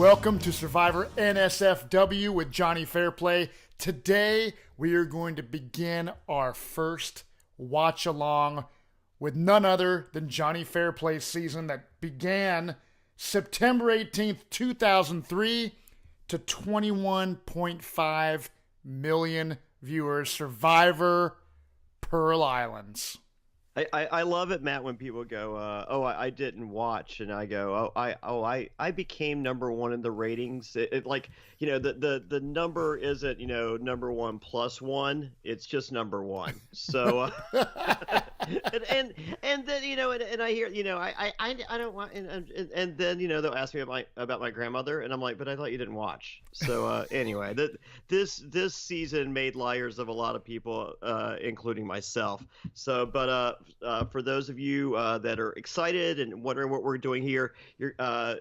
Welcome to Survivor NSFW with Jonny Fairplay. Today we are going to begin our first watch along with none other than Jonny Fairplay's season that began September 18th, 2003 to 21.5 million viewers. Survivor Pearl Islands. I love it, Matt, when people go, I didn't watch, and I go, I became number one in the ratings. Like, the number isn't, number one plus one. It's just number one. So, and then, and I hear, I don't want, and then, they'll ask me about my grandmother, and I'm like, but I thought you didn't watch. So, anyway, this season made liars of a lot of people, including myself. So, but, for those of you that are excited and wondering what we're doing here,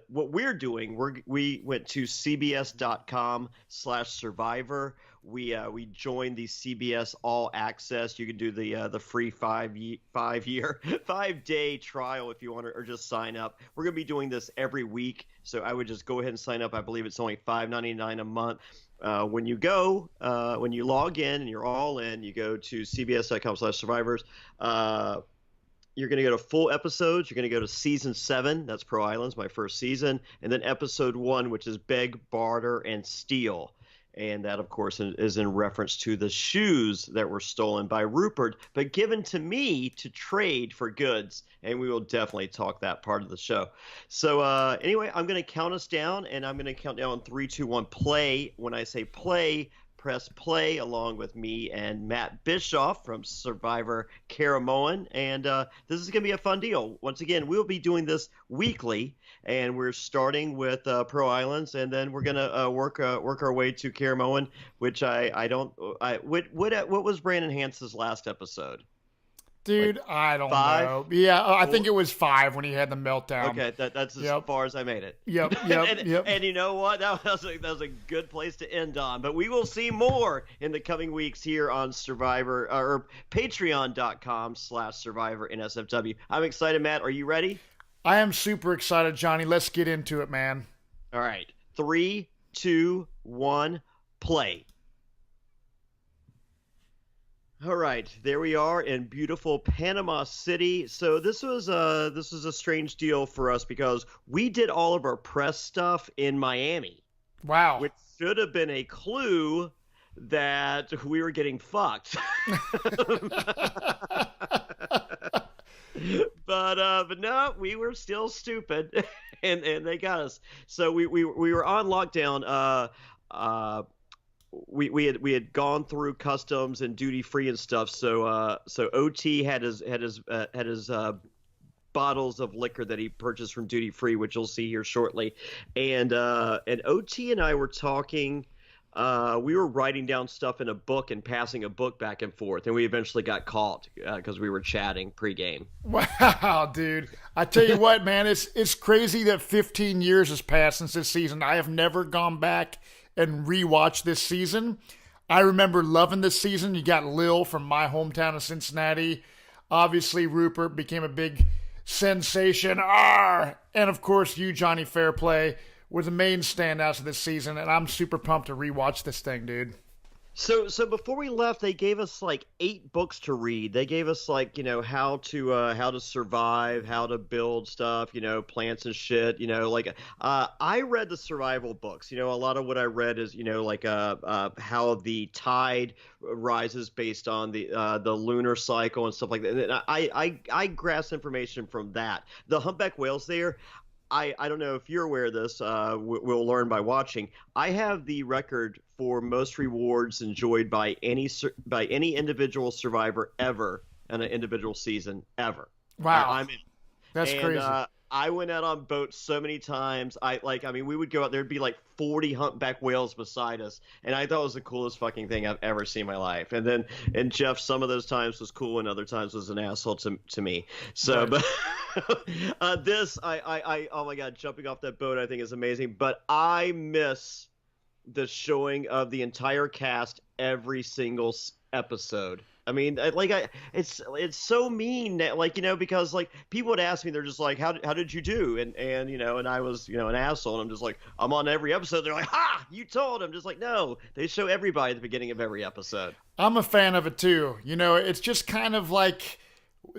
what we're doing, we went to cbs.com/survivor. We joined the CBS All Access. You can do the free 5-day trial if you want to, or just sign up. We're going to be doing this every week, so I would just go ahead and sign up. I believe it's only $5.99 a month. When you log in and you're all in, you go to cbs.com/survivors. You're going to go to full episodes. You're going to go to season 7. That's Pearl Islands, my first season. And then episode 1, which is Beg, Barter, and Steal. And that, of course, is in reference to the shoes that were stolen by Rupert, but given to me to trade for goods. And we will definitely talk that part of the show. So anyway, I'm going to count us down, and I'm going to count down 3, 2, 1, play. When I say play, press play along with me and Matt Bischoff from Survivor Caramoan. And this is going to be a fun deal. Once again, we'll be doing this weekly, and we're starting with Pearl Islands, and then we're going to work our way to Caramoan, which what was Brandon Hans's last episode? Dude, Like I don't 5? know. Yeah, I 4? think it was 5 when he had the meltdown. Okay, that's as far as I made it. Yep. And you know what? That was a good place to end on. But we will see more in the coming weeks here on Survivor or Patreon.com/Survivor NSFW. I'm excited, Matt. Are you ready? I am super excited, Jonny. Let's get into it, man. All right. 3, 2, 1, play. All right, there we are in beautiful Panama City. So this was a strange deal for us because we did all of our press stuff in Miami. Wow. Which should have been a clue that we were getting fucked. But no, we were still stupid, and they got us. So we were on lockdown. We had gone through customs and duty free and stuff. So OT had his bottles of liquor that he purchased from duty free, which you'll see here shortly. And OT and I were talking. We were writing down stuff in a book and passing a book back and forth, and we eventually got caught because we were chatting pregame. Wow, dude! I tell you what, man, it's crazy that 15 years has passed since this season. I have never gone back and rewatched this season. I remember loving this season. You got Lil from my hometown of Cincinnati. Obviously, Rupert became a big sensation. And of course, you, Jonny Fairplay, were the main standouts of this season, and I'm super pumped to rewatch this thing, dude. So before we left, they gave us like 8 books to read. They gave us like, how to survive, how to build stuff, plants and shit, I read the survival books. A lot of what I read is, how the tide rises based on the lunar cycle and stuff like that. And I grasped information from that. The humpback whales there, I don't know if you're aware of this. We'll learn by watching. I have the record for most rewards enjoyed by any individual survivor ever in an individual season ever. Wow, I'm in. That's crazy. I went out on boats so many times. We would go out. There'd be like 40 humpback whales beside us, and I thought it was the coolest fucking thing I've ever seen in my life. And Jeff, some of those times was cool, and other times was an asshole to me. So, right. But this, oh my god, jumping off that boat, I think is amazing. But I miss the showing of the entire cast every single episode. I mean, it's so mean that, like, because like people would ask me, they're just like, how did you do? And and I was an asshole, and I'm just like, I'm on every episode. They're like, ha, you told. I'm just like, no, they show everybody at the beginning of every episode. I'm a fan of it too. It's just kind of like,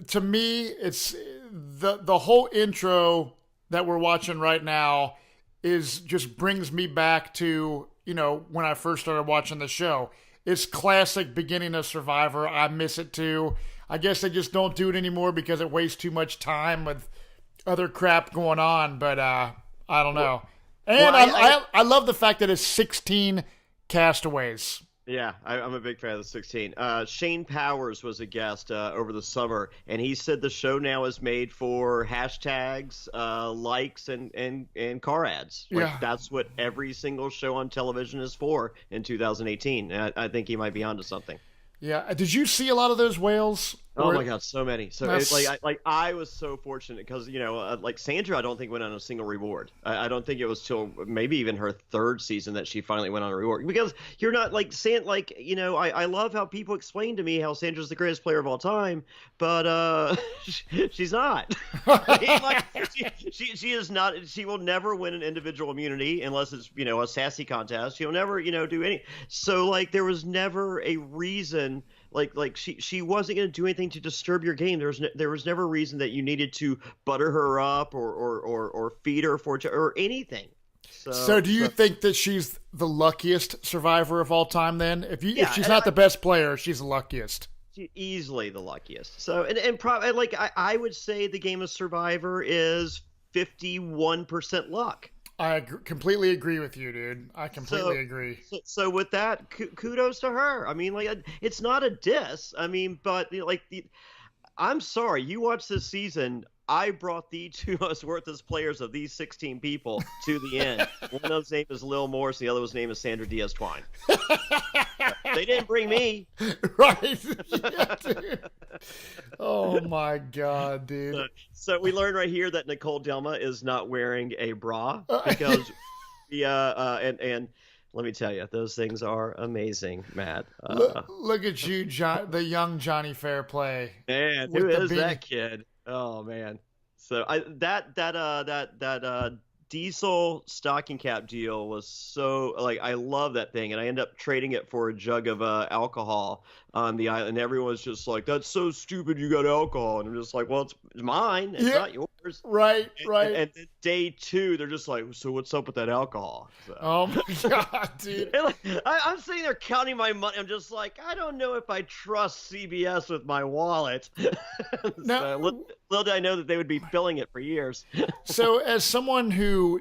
to me, it's the whole intro that we're watching right now is just brings me back to, when I first started watching the show. It's classic beginning of Survivor. I miss it too. I guess they just don't do it anymore because it wastes too much time with other crap going on, but I don't know. And I love the fact that it's 16 castaways. Yeah, I'm a big fan of the 16. Shane Powers was a guest over the summer, and he said the show now is made for hashtags, likes, and car ads. Like, that's what every single show on television is for in 2018. And I think he might be onto something. Yeah. Did you see a lot of those whales? Oh my God, so many. So it's I was so fortunate because like Sandra, I don't think went on a single reward. I don't think it was till maybe even her third season that she finally went on a reward, because you're not like I love how people explain to me how Sandra's the greatest player of all time, but she's not. She is not. She will never win an individual immunity unless it's a sassy contest. She'll never do any. So like there was never a reason. Like she wasn't going to do anything to disturb your game. There was never a reason that you needed to butter her up or feed her or anything. So do you think that she's the luckiest survivor of all time then? If she's not the best player, she's the luckiest. She's easily the luckiest. So and probably like I would say the game of Survivor is 51% luck. I completely agree with you, dude. I completely agree. So with that, kudos to her. I mean, like, it's not a diss. I mean, but I'm sorry, you watched this season. I brought the two most worthless players of these 16 people to the end. One of them's name is Lil Morris, and the other one's name is Sandra Diaz-Twine. They didn't bring me. Right. Yeah, dude. Oh, my God, dude. So we learned right here that Nicole Delma is not wearing a bra because and let me tell you, those things are amazing, Matt. Look at you, the young Jonny Fairplay. Man, who is that kid? Oh man. So that diesel stocking cap deal was so, like, I love that thing, and I end up trading it for a jug of alcohol on the island. Everyone was just like, "That's so stupid, you got alcohol," and I'm just like, "Well, it's mine, it's not yours." Right. And then day 2, they're just like, "So what's up with that alcohol?" So. Oh my God, dude! I'm sitting there counting my money. I'm just like, I don't know if I trust CBS with my wallet. So, little did I know that they would be filling it for years. So, as someone who,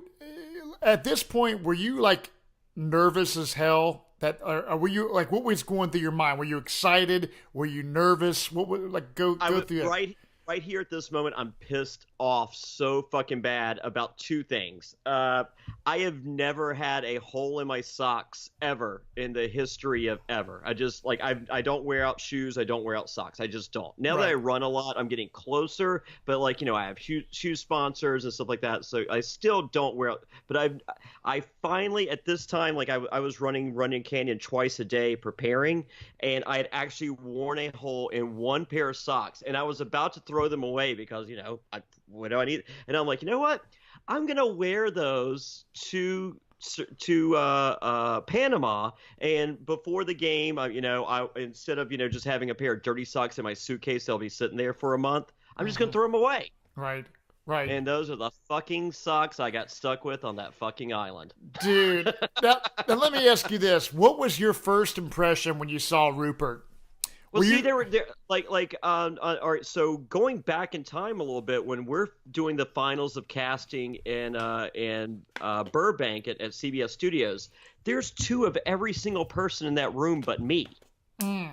at this point, were you like nervous as hell? Were you like, what was going through your mind? Were you excited? Were you nervous? What would go through that? Right here at this moment, I'm pissed off so fucking bad about two things. I have never had a hole in my socks ever in the history of ever. I just I don't wear out shoes. I don't wear out socks. I just don't. Now that I run a lot, I'm getting closer. But I have shoe sponsors and stuff like that, so I still don't wear out. But I finally at this time, I was running Canyon twice a day preparing, and I had actually worn a hole in one pair of socks, and I was about to throw them away because what do I need? And I'm like, you know what? I'm gonna wear those to Panama, and before the game, I instead of just having a pair of dirty socks in my suitcase, they'll be sitting there for a month. I'm just gonna throw them away. Right. And those are the fucking socks I got stuck with on that fucking island. Dude, now let me ask you this: what was your first impression when you saw Rupert? Well, they were there, all right, so going back in time a little bit, when we're doing the finals of casting in Burbank at CBS Studios, there's 2 of every single person in that room but me.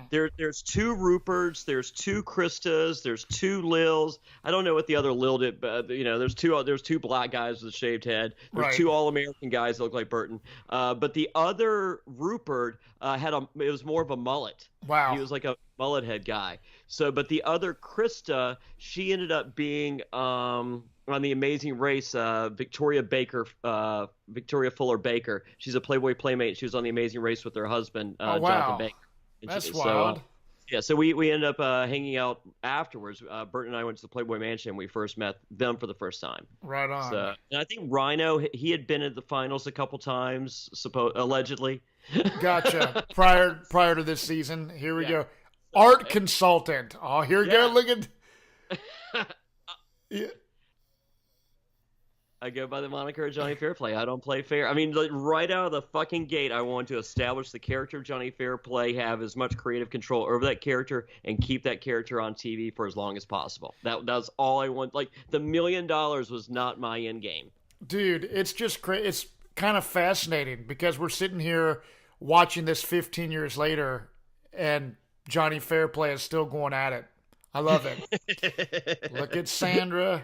There's 2 Ruperts, there's 2 Kristas, there's 2 Lils. I don't know what the other Lil did, but there's 2 black guys with a shaved head. There's 2 All-American guys that look like Burton. But the other Rupert it was more of a mullet. Wow. He was like a mullet head guy. So, but the other Krista, she ended up being on The Amazing Race, Victoria Fuller Baker. She's a Playboy Playmate. She was on The Amazing Race with her husband, Jonathan Baker. That's wild. Yeah, so we ended up hanging out afterwards. Bert and I went to the Playboy Mansion. And we first met them for the first time. Right on. So, and I think Rhino, he had been at the finals a couple times, allegedly. Gotcha. Prior to this season, here we Yeah. go. Art consultant. Oh, here we go. Yeah. Look at. Yeah. I go by the moniker Johnny Fairplay. I don't play fair. I mean, like, right out of the fucking gate, I want to establish the character of Johnny Fairplay, have as much creative control over that character, and keep that character on TV for as long as possible. That's all I want. Like, the $1 million was not my end game. Dude, it's just great. It's kind of fascinating because we're sitting here watching this 15 years later, and Johnny Fairplay is still going at it. I love it. Look at Sandra.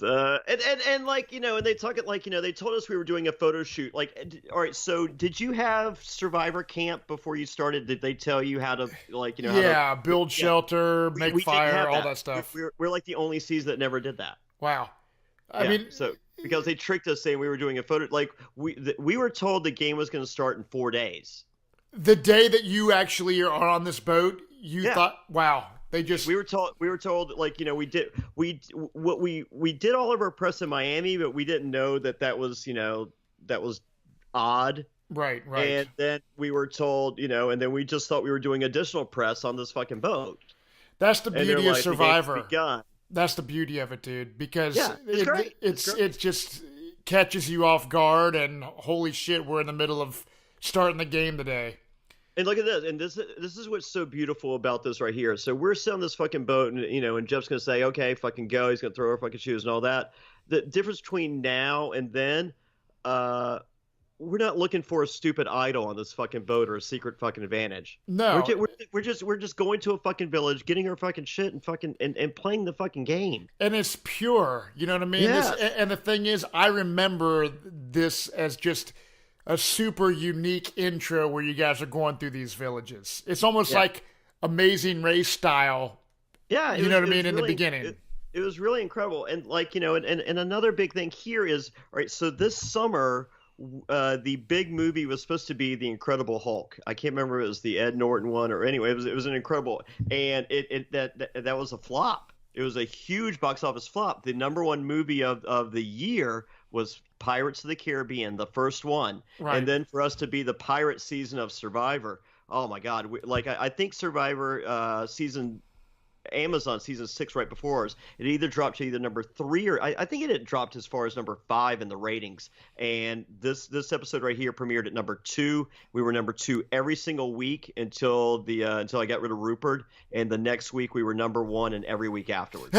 And like, you know, and they talk it like, you know, they told us we were doing a photo shoot. Like, all right, so did you have Survivor camp before you started? Did they tell you how to, like, you know, Yeah, how to build shelter, make we didn't fire, have all that stuff. We're like the only season that never did that. Wow. I Yeah, mean, so because they tricked us saying we were doing a photo, like we were told the game was going to start in 4 days. the day that you actually are on this boat, you Yeah. thought, wow, they just. We were told like, you know, we did all of our press in Miami, but we didn't know that was, you know, that was odd. Right. And then we were told, you know, and then we just thought we were doing additional press on this fucking boat. That's the And they're beauty of like, "The game's Survivor. begun." That's the beauty of it, dude, because Yeah, it's great. it just catches you off guard, and holy shit, we're in the middle of starting the game today. And look at this, and this is what's so beautiful about this right here. So we're sitting on this fucking boat, and you know, and Jeff's gonna say, "Okay, fucking go." He's gonna throw our fucking shoes and all that. The difference between now and then, we're not looking for a stupid idol on this fucking boat or a secret fucking advantage. No, we're just going to a fucking village, getting our fucking shit, and fucking and playing the fucking game. and it's pure. You know what I mean? Yes. And the thing is, I remember this as just a super unique intro where you guys are going through these villages. It's almost like Amazing Race style. Yeah, You know what I mean, in the beginning. It was really incredible, and like, you know, and another big thing here is, all right, so this summer, the big movie was supposed to be The Incredible Hulk. I can't remember if it was the Ed Norton one or anyway, it was an incredible, and that was a flop. It was a huge box office flop. The number one movie of the year was Pirates of the Caribbean, the first one, Right. and then for us to be the pirate season of Survivor. Oh my God! I think Survivor Amazon season 6 right before ours, it either dropped to either number 3 or I think it had dropped as far as number 5 in the ratings. And this episode right here premiered at number 2. We were number 2 every single week until I got rid of Rupert, and the next week we were number 1 and every week afterwards.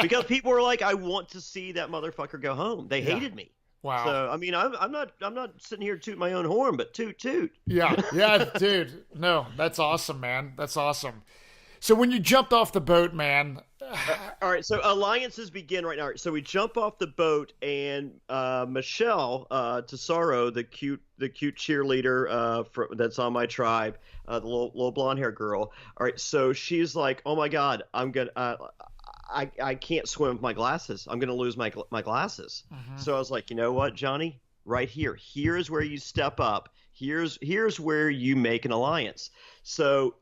Because people were like, I want to see that motherfucker go home. They hated me. Wow. So I mean, I'm not sitting here tooting my own horn, but toot. Yeah, dude. No, that's awesome, man. That's awesome. So when you jumped off the boat, man. All right, so alliances begin right now. All right, so we jump off the boat, and Michelle Tesoro, the cute cheerleader that's on my tribe, the little blonde hair girl. All right, so she's like, "Oh my God, I can't swim with my glasses. I'm gonna lose my glasses." Mhm. So I was like, you know what, Johnny? Right here. Here's where you step up. Here's where you make an alliance. So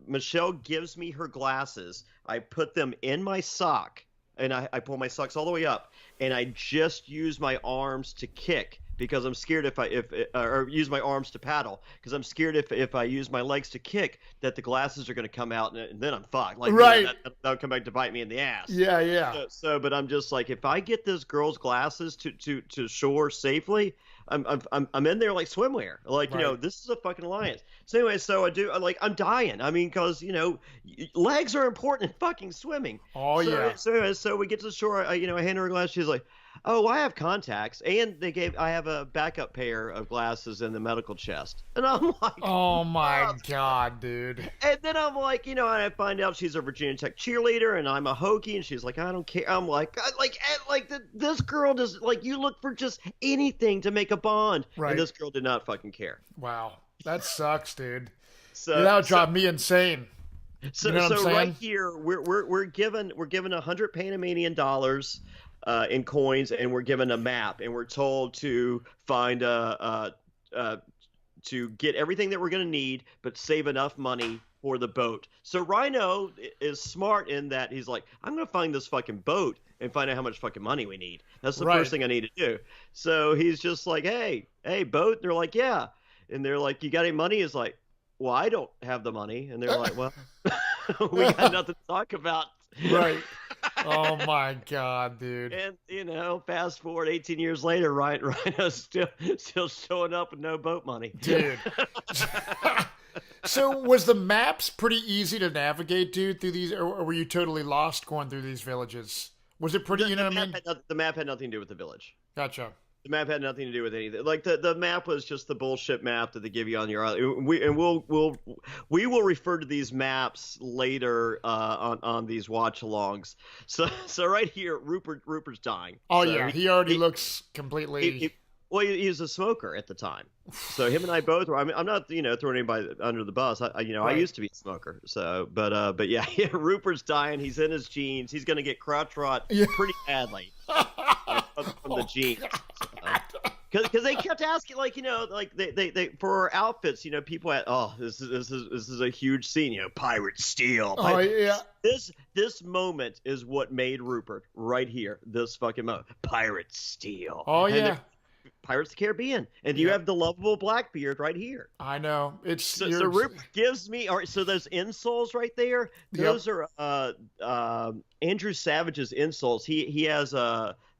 Michelle gives me her glasses. I put them in my sock, and I pull my socks all the way up, and I just use my arms to kick because I'm scared or use my arms to paddle because I'm scared if I use my legs to kick that the glasses are going to come out and then I'm fucked. Like, Right. you know, that'll come back to bite me in the ass. Yeah. But I'm just like, if I get this girl's glasses to shore safely, I'm in there like swimwear. Like, you know, Right. this is a fucking alliance. So anyway, I'm dying. I mean, because, you know, legs are important in fucking swimming. Oh, yeah. So we get to the shore. I hand her a glass. She's like, "Oh, I have contacts," and I have a backup pair of glasses in the medical chest. And I'm like, Oh my God, dude. and then I'm like, you know, and I find out she's a Virginia Tech cheerleader, and I'm a Hokie, and she's like, I don't care. I'm like, this girl does, like, you look for just anything to make a bond, Right. and this girl did not fucking care. Wow. That sucks, dude. So That would drive me insane. So, You know what I'm so saying? right here, we're given $100 Panamanian dollars in coins, and we're given a map, and we're told to find to get everything that we're going to need, but save enough money for the boat. So Rhino is smart in that he's like, I'm going to find this fucking boat and find out how much fucking money we need. That's the first thing I need to do. So he's just like, hey, boat. And they're like, yeah. And they're like, you got any money? He's like, well, I don't have the money. And they're like, well, we got nothing to talk about. Right. Oh my God, dude. And fast forward 18 years later, Rhino's still showing up with no boat money. Dude. So was the maps pretty easy to navigate, dude, through these, or were you totally lost going through these villages? Was it pretty, what I mean? The map had nothing to do with the village. Gotcha. The map had nothing to do with anything. Like the map was just the bullshit map that they give you on your island. We will refer to these maps later on these watch-alongs. So right here, Rupert's dying. Oh so yeah, he already looks completely. He was a smoker at the time. So him and I both were. I mean, I'm not throwing anybody under the bus. I used to be a smoker. So but yeah, Rupert's dying. He's in his jeans. He's gonna get crotch rot pretty badly from the jeans. Because they kept asking, they for our outfits, people had, this is a huge scene, pirate steel. Oh yeah. This moment is what made Rupert right here. This fucking moment, pirate steel. Oh yeah. Pirates of the Caribbean, and you have the lovable Blackbeard right here. I know it's so Rupert gives me. All right, so those insoles right there, those are Andrew Savage's insoles. He has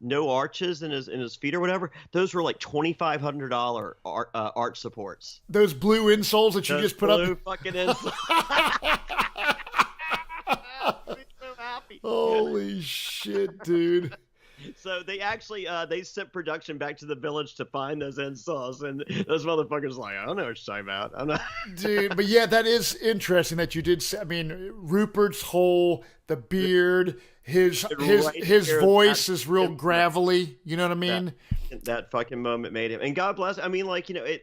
no arches in his feet or whatever. Those were like $2,500 art supports. Those blue insoles that you just put up. Blue fucking insoles. I'm so happy. Holy shit, dude. So they actually they sent production back to the village to find those insoles, and those motherfuckers like, I don't know what you're talking about. I'm not. Dude, but yeah, that is interesting that you did say, I mean, Rupert's the beard, his voice is real gravelly, you know what I mean? That fucking moment made him. And God bless. I mean,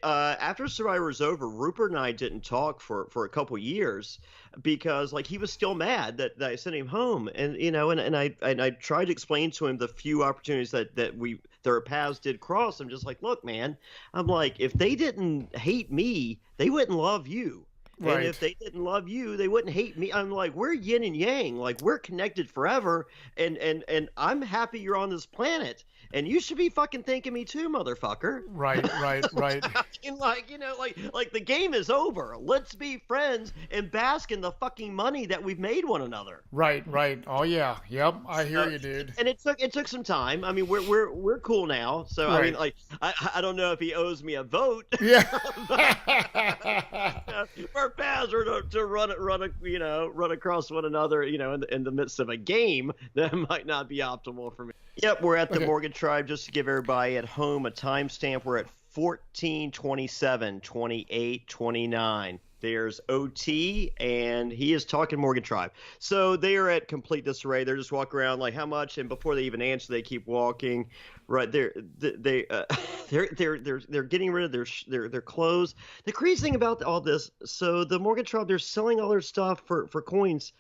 after Survivor's over, Rupert and I didn't talk for a couple years because he was still mad that I sent him home. And and I tried to explain to him the few opportunities that our paths did cross. I'm just like, look, man, I'm like, if they didn't hate me, they wouldn't love you. Right. And if they didn't love you, they wouldn't hate me. I'm like, we're yin and yang. Like, we're connected forever. And I'm happy you're on this planet. And you should be fucking thanking me too, motherfucker. Right. Like the game is over. Let's be friends and bask in the fucking money that we've made one another. Right. Oh yeah. Yep. I hear you, dude. And it took some time. I mean, we're cool now. So right. I mean, I don't know if he owes me a vote. Yeah. Our paths are to run across one another, in the midst of a game that might not be optimal for me. Yep, we're at the Morgan Tribe. Just to give everybody at home a timestamp, we're at 14:27, 28, 29. There's OT, and he is talking Morgan Tribe. So they are at complete disarray. They're just walking around like, how much? And before they even answer, they keep walking. Right, they're getting rid of their clothes. The crazy thing about all this, so the Morgan Tribe, they're selling all their stuff for coins.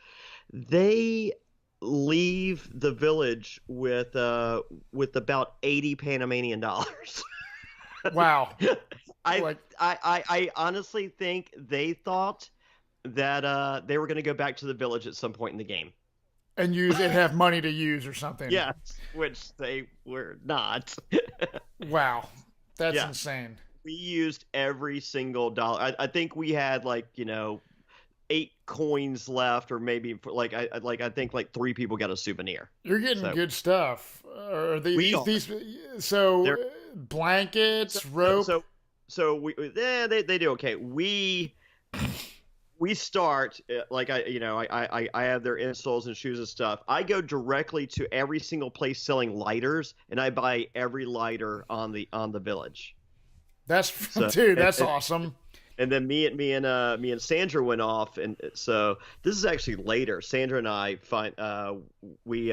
They leave the village with about 80 Panamanian dollars. Wow. I honestly think they thought that they were going to go back to the village at some point in the game and have money to use or something. Yes, which they were not. Wow, that's insane. We used every single dollar. I think we had 8 coins left, or maybe I think 3 people got a souvenir. You're getting good stuff. These blankets, rope. So they do okay. We start I have their insoles and shoes and stuff. I go directly to every single place selling lighters, and I buy every lighter on the village. That's awesome. And then me and Sandra went off, and so this is actually later. Sandra and I find we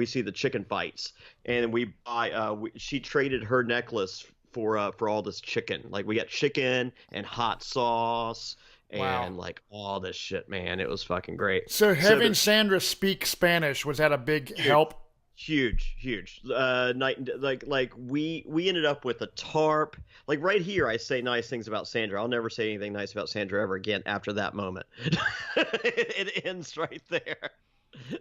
see the chicken fights, and we buy. She traded her necklace for all this chicken. Like, we got chicken and hot sauce and all this shit, man. It was fucking great. So having Sandra speak Spanish, was that a big help? Huge. Night like we ended up with a tarp. Like right here, I say nice things about Sandra. I'll never say anything nice about Sandra ever again after that moment. It ends right there.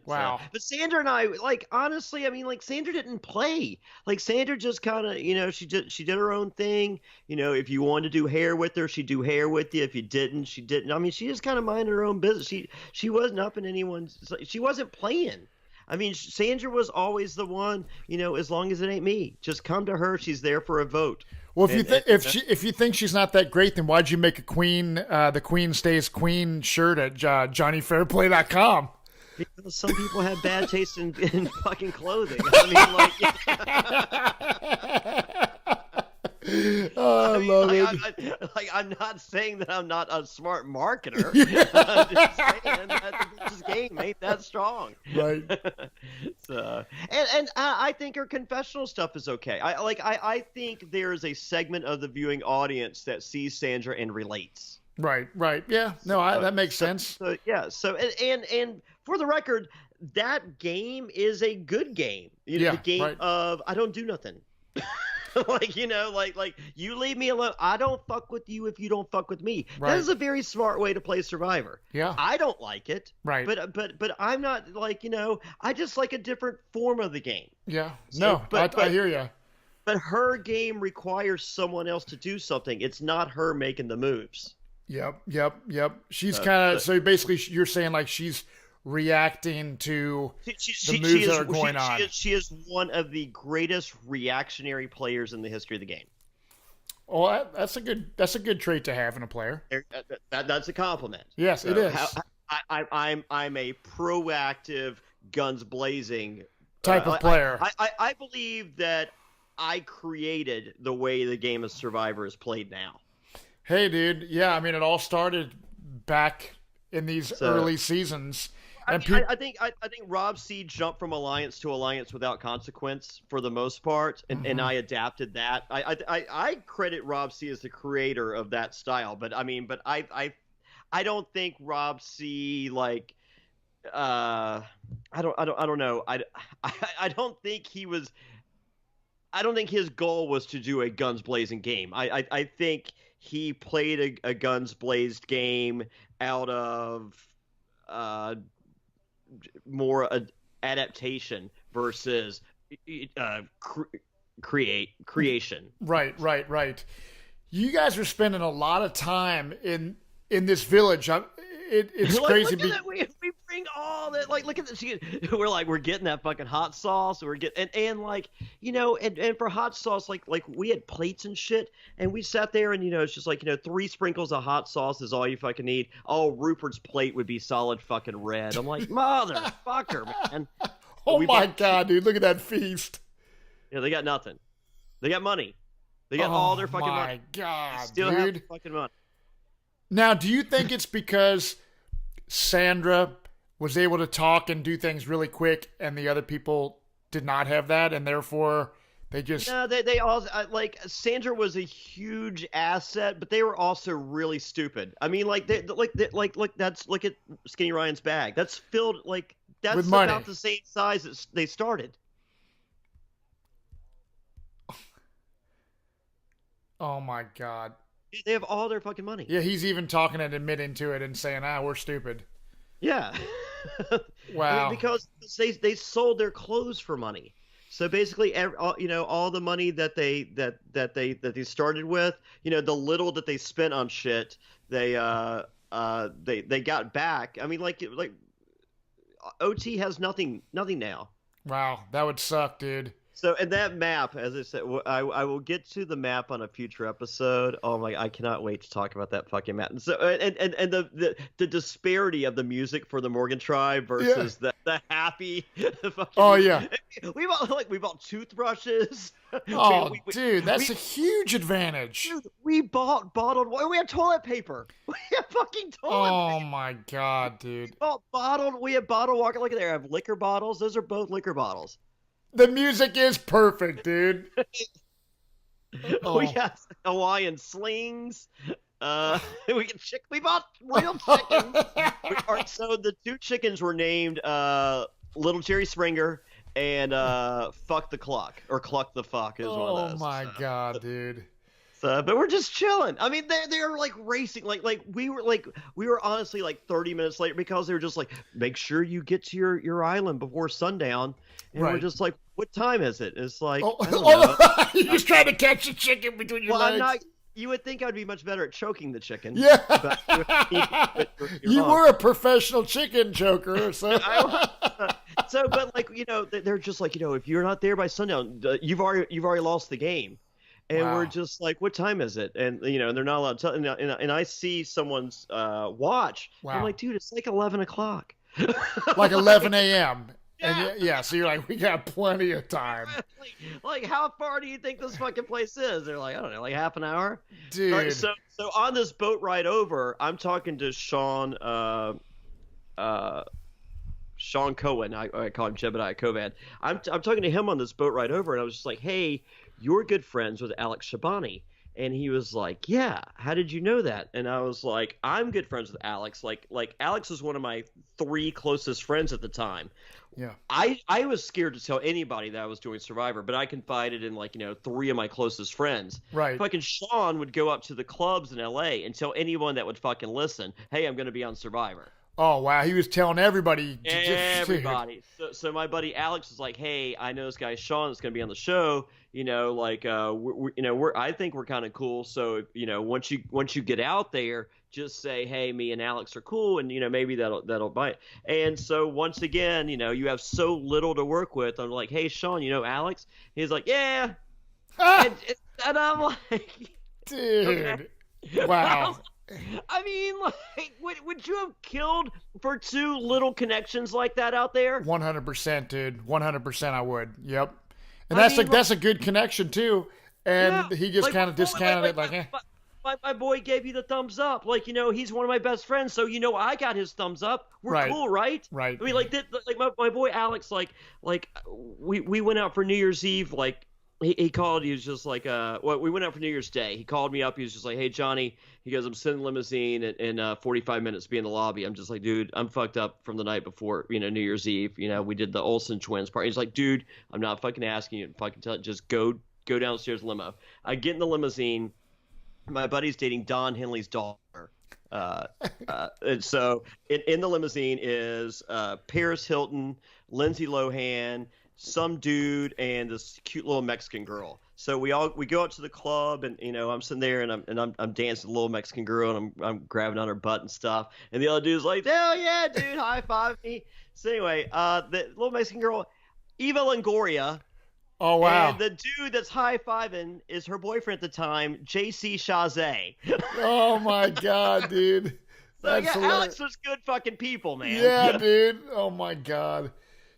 Wow. So, but Sandra and I, like, honestly, I mean, like, Sandra didn't play. Like, Sandra just kind of, she did her own thing. If you wanted to do hair with her, she'd do hair with you. If you didn't, she didn't. I mean, she just kind of minded her own business. She wasn't up in anyone's. She wasn't playing. I mean, Sandra was always the one. As long as it ain't me, just come to her. She's there for a vote. Well, if you think she's not that great, then why'd you make a queen? The Queen Stays Queen shirt at JohnnyFairplay.com? Because some people have bad taste in fucking clothing. I love it. I'm not saying that I'm not a smart marketer. I'm just saying that this game ain't that strong. Right. So, and I think her confessional stuff is okay. I think there is a segment of the viewing audience that sees Sandra and relates. Right. Yeah. No, that makes sense. So and for the record, that game is a good game. The game of I don't do nothing. like you leave me alone. I don't fuck with you if you don't fuck with me. Right. That is a very smart way to play Survivor. Yeah. I don't like it. Right. But I'm not I just like a different form of the game. Yeah. So, I hear you. But her game requires someone else to do something. It's not her making the moves. Yep. She's kind of so basically you're saying like she's reacting to the moves that are going on. She is one of the greatest reactionary players in the history of the game. Well, that's a good trait to have in a player. That's a compliment. Yes, it is. I'm a proactive, guns blazing type of player. I believe that I created the way the game of Survivor is played now. Hey, dude. Yeah, I mean, it all started back in these early seasons. I think Rob C jumped from alliance to alliance without consequence for the most part, and I adapted that. I credit Rob C as the creator of that style, but I don't think Rob C I don't know. I don't think he was. I don't think his goal was to do a guns blazing game. I think he played a guns blazed game out of more adaptation versus creation. Right. You guys are spending a lot of time in this village. It's crazy. Look at that. We bring all that. Look at this. We're getting that fucking hot sauce. We're getting and for hot sauce, we had plates and shit, and we sat there and it's just 3 sprinkles of hot sauce is all you fucking need. Oh, Rupert's plate would be solid fucking red. I'm like, motherfucker, man. Oh my god, dude! Look at that feast. They got nothing. They got money. They got all their fucking money. Oh my god, they still dude. have the fucking money. Now, do you think it's because Sandra was able to talk and do things really quick and the other people did not have that, and therefore they just... No, they all... Sandra was a huge asset, but they were also really stupid. I mean, look at Skinny Ryan's bag. That's filled, that's with money. About the same size as they started. Oh my god. They have all their fucking money. Yeah, he's even talking and admitting to it and saying, we're stupid. Yeah. Wow. Because they sold their clothes for money. So basically, all the money that they started with, the little that they spent on shit, they got back. I mean, OT has nothing now. Wow, that would suck, dude. So, and that map, as I said, I will get to the map on a future episode. Oh my, I cannot wait to talk about that fucking map. And so, and the disparity of the music for the Morgan tribe versus the happy. Fucking, oh yeah. We bought toothbrushes. Oh, dude, that's a huge advantage. Dude, we bought bottled water. We had toilet paper. We had fucking toilet paper. Oh my god, dude. We had bottled water. Look at there. I have liquor bottles. Those are both liquor bottles. The music is perfect, dude. We got Hawaiian slings. We bought real chickens. So the 2 chickens were named Little Jerry Springer and fuck the cluck, or cluck the fuck is one of those. Oh my god, dude. But we're just chilling. I mean, they're like racing, like we were honestly like 30 minutes later, because they were just like, make sure you get to your island before sundown, and we're just like, what time is it? And it's like, I don't know. You're just trying to catch a chicken between your legs. I'm not. You would think I'd be much better at choking the chicken. Yeah. But you were a professional chicken choker, so. So, but like, they're just like, if you're not there by sundown, you've already lost the game. And we're just like, what time is it? And they're not allowed to tell. And I see someone's watch. Wow. I'm like, dude, it's like 11 o'clock. Like 11 a.m. Yeah. And so you're like, we got plenty of time. Like, how far do you think this fucking place is? They're like, I don't know, like half an hour, dude. Right, so on this boat ride over, I'm talking to Sean Cohen. I call him Jebediah Kovan. I'm talking to him on this boat ride over, and I was just like, hey, you're good friends with Alex Shabani. And he was like, yeah, how did you know that? And I was like, I'm good friends with Alex. Like Alex was one of my 3 closest friends at the time. Yeah. I was scared to tell anybody that I was doing Survivor, but I confided in 3 of my closest friends. Right. Fucking Sean would go up to the clubs in LA and tell anyone that would fucking listen, hey, I'm going to be on Survivor. Oh, wow. He was telling everybody. Everybody. So my buddy Alex was like, hey, I know this guy Sean that's going to be on the show. I think we're kind of cool. So, once you get out there, just say, hey, me and Alex are cool. And, maybe that'll bite. And so once again, you have so little to work with. I'm like, hey, Sean, Alex? He's like, yeah. And I'm like, dude, okay. Wow. I mean, would you have killed for 2 little connections like that out there? 100%, dude. 100% I would. Yep. And that's a good connection too. And he just kind of discounted it like, eh. My boy gave you the thumbs up. He's one of my best friends, so I got his thumbs up. We're cool, right? Right. I mean, my boy Alex, we went out for New Year's Eve, he called. He was just like, we went out for New Year's Day. He called me up. He was just like, hey, Jonny. He goes, I'm sitting in the limousine in 45 minutes, be in the lobby. I'm just like, dude, I'm fucked up from the night before, New Year's Eve. We did the Olsen twins party. He's like, dude, I'm not fucking asking you to fucking tell it. Just go downstairs limo. I get in the limousine. My buddy's dating Don Henley's daughter. And so in the limousine is Paris Hilton, Lindsay Lohan, some dude, and this cute little Mexican girl. So we go out to the club, and I'm sitting there, and I'm dancing with the little Mexican girl, and I'm grabbing on her butt and stuff. And the other dude's like, hell yeah, dude, high five me. So anyway, the little Mexican girl, Eva Longoria. Oh wow! And the dude that's high fiving is her boyfriend at the time, JC Chazé. Oh my god, dude! That's Alex was good fucking people, man. Yeah, dude. Oh my god.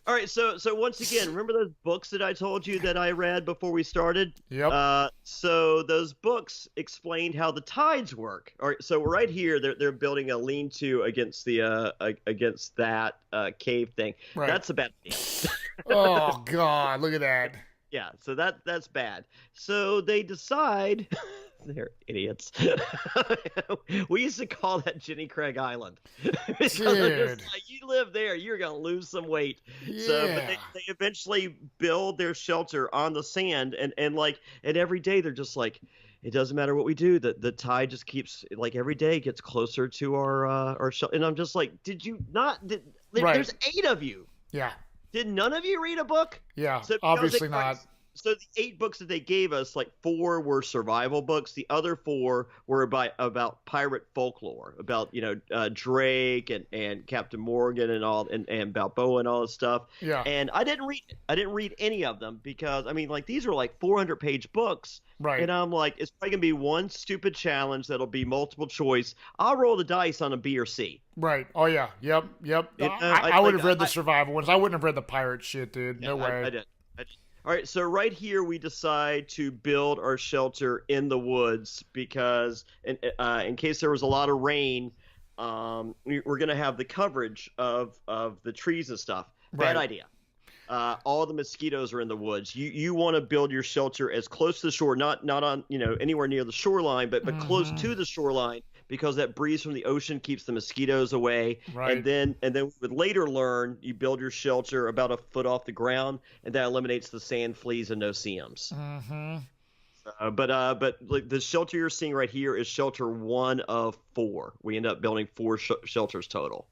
All right, so once again, remember those books that I told you that I read before we started? Yep. So those books explained how the tides work. All right, so right here, they're building a lean-to against that cave thing. Right. That's a bad idea. Oh God, look at that. Yeah, so that's bad. So they decide. They're idiots. We used to call that Jenny Craig Island. Dude. You live there, you're going to lose some weight. Yeah. So, but they eventually build their shelter on the sand. And every day they're just like, it doesn't matter what we do. The tide just keeps, every day gets closer to our shelter. And I'm just like, did you not? Right. There's 8 of you. Yeah. Did none of you read a book? Yeah, so obviously not. So the 8 books that they gave us, 4 were survival books. The other 4 were about pirate folklore, about Drake and Captain Morgan and all, and Balboa and all this stuff. Yeah. And I didn't read it. I didn't read any of them because these are 400-page books. Right. And I'm like, it's probably gonna be one stupid challenge that'll be multiple choice. I'll roll the dice on a B or C. Right. Oh yeah. Yep. I would have read the survival ones. I wouldn't have read the pirate shit, dude. No way. I did. All right, so right here we decide to build our shelter in the woods because in case there was a lot of rain, we're going to have the coverage of the trees and stuff. Bad idea. All the mosquitoes are in the woods. You want to build your shelter as close to the shore, not on anywhere near the shoreline, but close to the shoreline because that breeze from the ocean keeps the mosquitoes away. Right. And then we would later learn you build your shelter about a foot off the ground, and that eliminates the sand fleas and no-see-ums. Mm-hmm. But like the shelter you're seeing right here is shelter 1 of 4. We end up building 4 shelters total.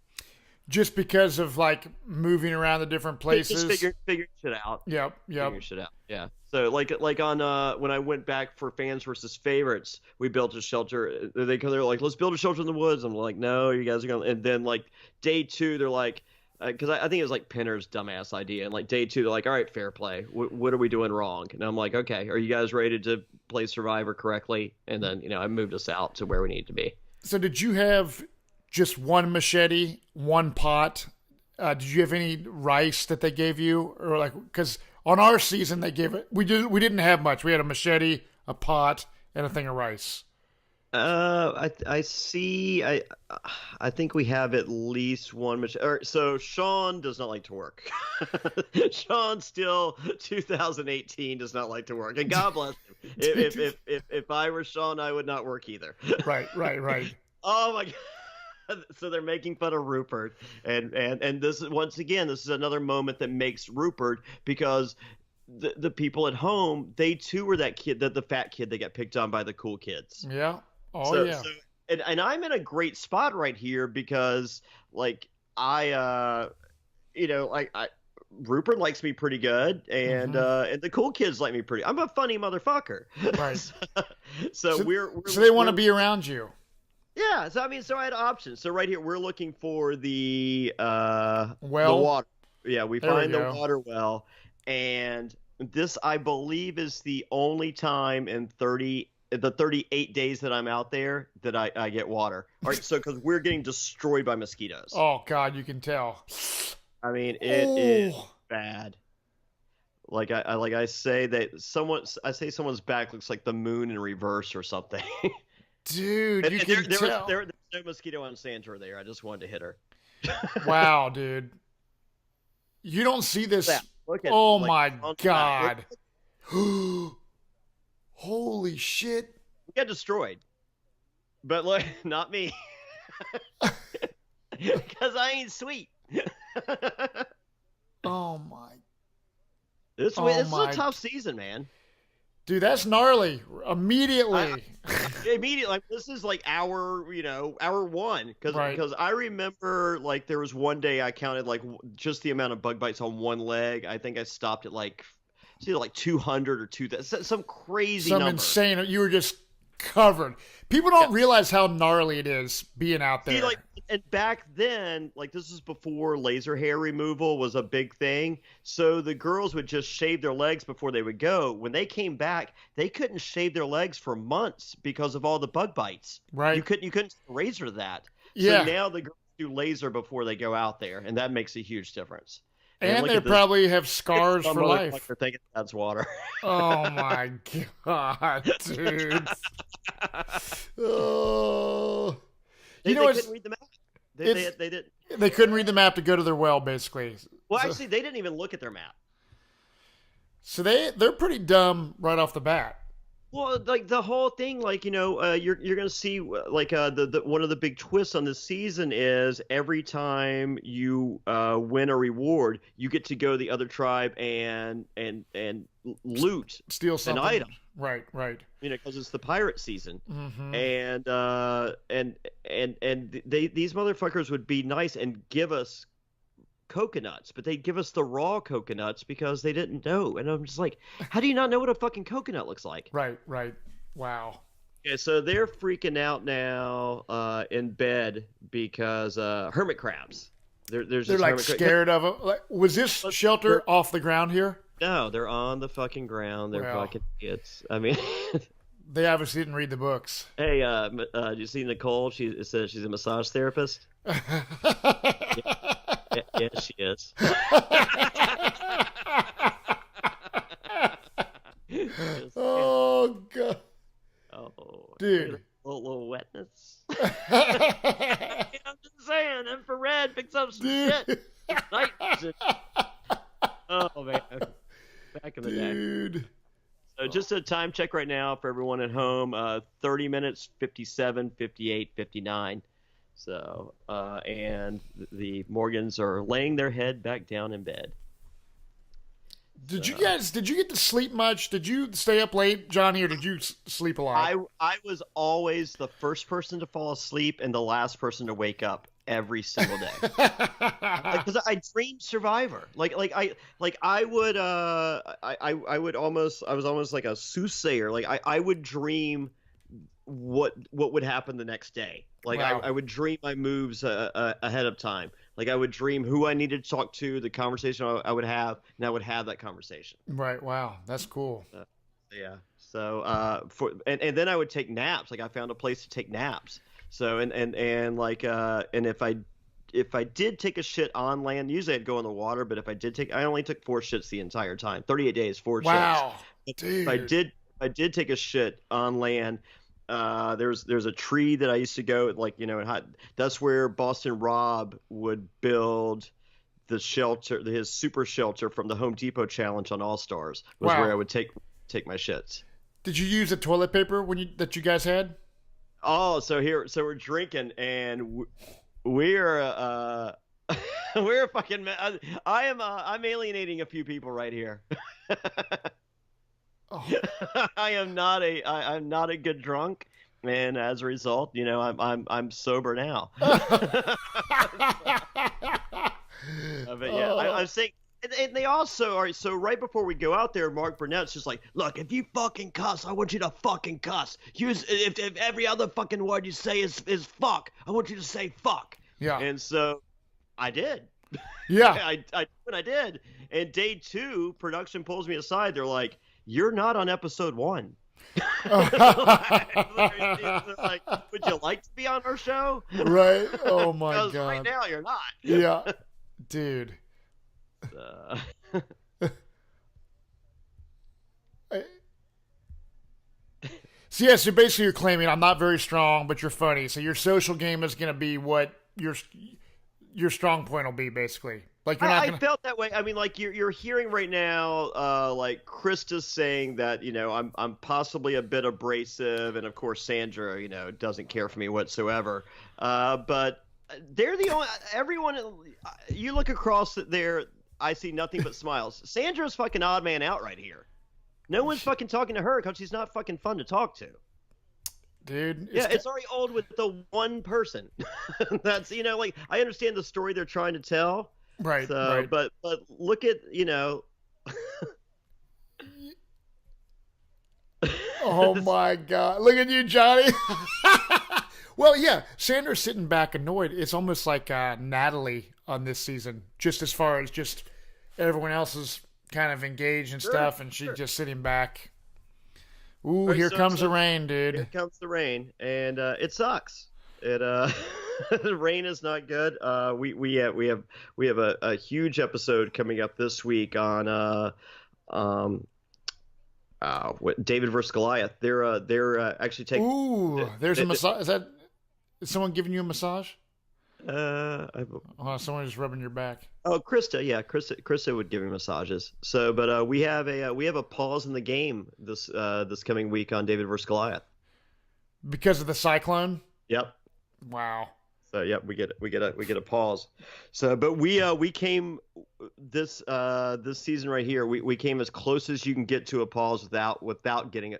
Just because of like moving around the different places. Just figuring shit out. Yep. Figuring shit out. Yeah. So like on when I went back for fans versus favorites, we built a shelter. They're like, let's build a shelter in the woods. I'm like, no, you guys are gonna. And then like day 2, they're like, because I think it was like Penner's dumbass idea. And like day 2, they're like, all right, Fairplay, what are we doing wrong? And I'm like, okay, are you guys ready to play Survivor correctly? And then I moved us out to where we need to be. So did you have just one machete, one pot? Did you have any rice that they gave you, or like because on our season they gave it? We didn't have much. We had a machete, a pot, and a thing of rice. I see. I think we have at least one machete. So Sean does not like to work. Sean still 2018 does not like to work, and God bless him. If I were Sean, I would not work either. Right. Oh my God. So they're making fun of Rupert, and this is once again, this is another moment that makes Rupert, because the people at home, they too were that kid, the fat kid that got picked on by the cool kids. Yeah. So, and I'm in a great spot right here because like Rupert likes me pretty good, and and the cool kids like me pretty. I'm a funny motherfucker. Right. so they want to be around you. Yeah, so I had options. So right here, we're looking for the well, the water. Yeah, we find the go. water well, and this I believe is the only time in the 38 days that I'm out there that I get water. All right, so because we're getting destroyed by mosquitoes. Oh God, you can tell. I mean, it is bad. Like I say someone's back looks like the moon in reverse or something. Dude, you can tell. There's no mosquito on Sandra there. I just wanted to hit her. Wow, dude. You don't see this. Look at, oh like, my God. Holy shit. We got destroyed. But look, not me. Because I ain't sweet. Oh my. This is a tough season, man. Dude, that's gnarly. Immediately. Immediately, like this is like hour 1, because I remember like there was one day I counted like just the amount of bug bites on one leg. I think I stopped at like 200 or 2,000, some crazy number. Insane. You were just covered. People don't realize how gnarly it is being out there. See, and back then, like this is before laser hair removal was a big thing. So the girls would just shave their legs before they would go. When they came back, they couldn't shave their legs for months because of all the bug bites. Right. You couldn't razor that. Yeah. So now the girls do laser before they go out there, and that makes a huge difference. And they probably have scars for life. They're thinking that's water. Oh my God, dude. Oh. They couldn't read the map. They didn't. They couldn't read the map to go to their well, basically. Well, actually, they didn't even look at their map. So they're pretty dumb right off the bat. Well, like the whole thing, like you're gonna see like the one of the big twists on this season is every time you win a reward, you get to go to the other tribe and loot, steal something, an item. Right. Because it's the pirate season, mm-hmm. and these motherfuckers would be nice and give us coconuts, but they'd give us the raw coconuts because they didn't know. And I'm just like, how do you not know what a fucking coconut looks like? Right. Wow. Yeah, so they're freaking out now in bed because hermit crabs. They're like scared of them. Like, was this shelter off the ground here? No, they're on the fucking ground. They're fucking idiots. I mean, they obviously didn't read the books. Hey, did you see Nicole? She says she's a massage therapist. Yeah, she is. Oh God. Oh, dude. A little wetness. I'm just saying, infrared picks up some shit. Night vision. Oh man. Back in the day. Dude. So just a time check right now for everyone at home. 30 minutes, 57, 58, 59. So, and the Morgans are laying their head back down in bed. Did you get to sleep much? Did you stay up late, Jonny, or did you sleep a lot? I was always the first person to fall asleep and the last person to wake up every single day. Because I dreamed Survivor. I was almost like a soothsayer. I would dream what would happen the next day. Wow. I would dream my moves ahead of time. I would dream who I needed to talk to, the conversation I would have, and I would have that conversation. Right. Wow. That's cool. Yeah. So and then I would take naps. I found a place to take naps. So and if I did take a shit on land, usually I'd go in the water. But if I only took 4 shits the entire time. 38 days, 4 shits. Wow. Dude. If I did take a shit on land. There's a tree that I used to go that's where Boston Rob would build the shelter, his super shelter from the Home Depot challenge on All Stars was Wow. where I would take my shits. Did you use the toilet paper that you guys had? Oh, so we're drinking and we're we're fucking. I'm alienating a few people right here. Oh. I'm not a good drunk, and as a result, I'm sober now. But yeah, I'm saying, and they also are. So right before we go out there, Mark Burnett's just like, look, if you fucking cuss, I want you to fucking cuss. If every other fucking word you say is fuck, I want you to say fuck. Yeah. And so I did. Yeah. I did. And day 2, production pulls me aside. They're like, you're not on episode 1. Like, would you like to be on our show? Right. Oh my God. Right now you're not. Yeah. Dude. So yeah, so basically you're claiming I'm not very strong, but you're funny. So your social game is going to be what your strong point will be, basically. Like you're not. I felt that way. I mean, like you're hearing right now, like Krista's saying that I'm possibly a bit abrasive, and of course Sandra, doesn't care for me whatsoever. But they're the only everyone. You look across there, I see nothing but smiles. Sandra's fucking odd man out right here. No one's fucking talking to her because she's not fucking fun to talk to. Dude. It's already old with the one person. That's I understand the story they're trying to tell. Right. So, right. But look at Oh my God! Look at you, Jonny. Well, yeah, Sandra's sitting back annoyed. It's almost like Natalie on this season, just as far as just everyone else is kind of engaged and stuff, and she's just sitting back. Ooh, right, here comes the rain, dude. Here comes the rain, and it sucks. The rain is not good. We have a huge episode coming up this week on David versus Goliath. They're actually taking. Ooh, there's a massage. Is someone giving you a massage? Someone just rubbing your back. Oh, Krista, yeah, Krista would give me massages. So, but we have a pause in the game this coming week on David versus Goliath because of the cyclone. Yep. Wow. So yeah, we get a pause. So, but we came this season right here. We came as close as you can get to a pause without getting a.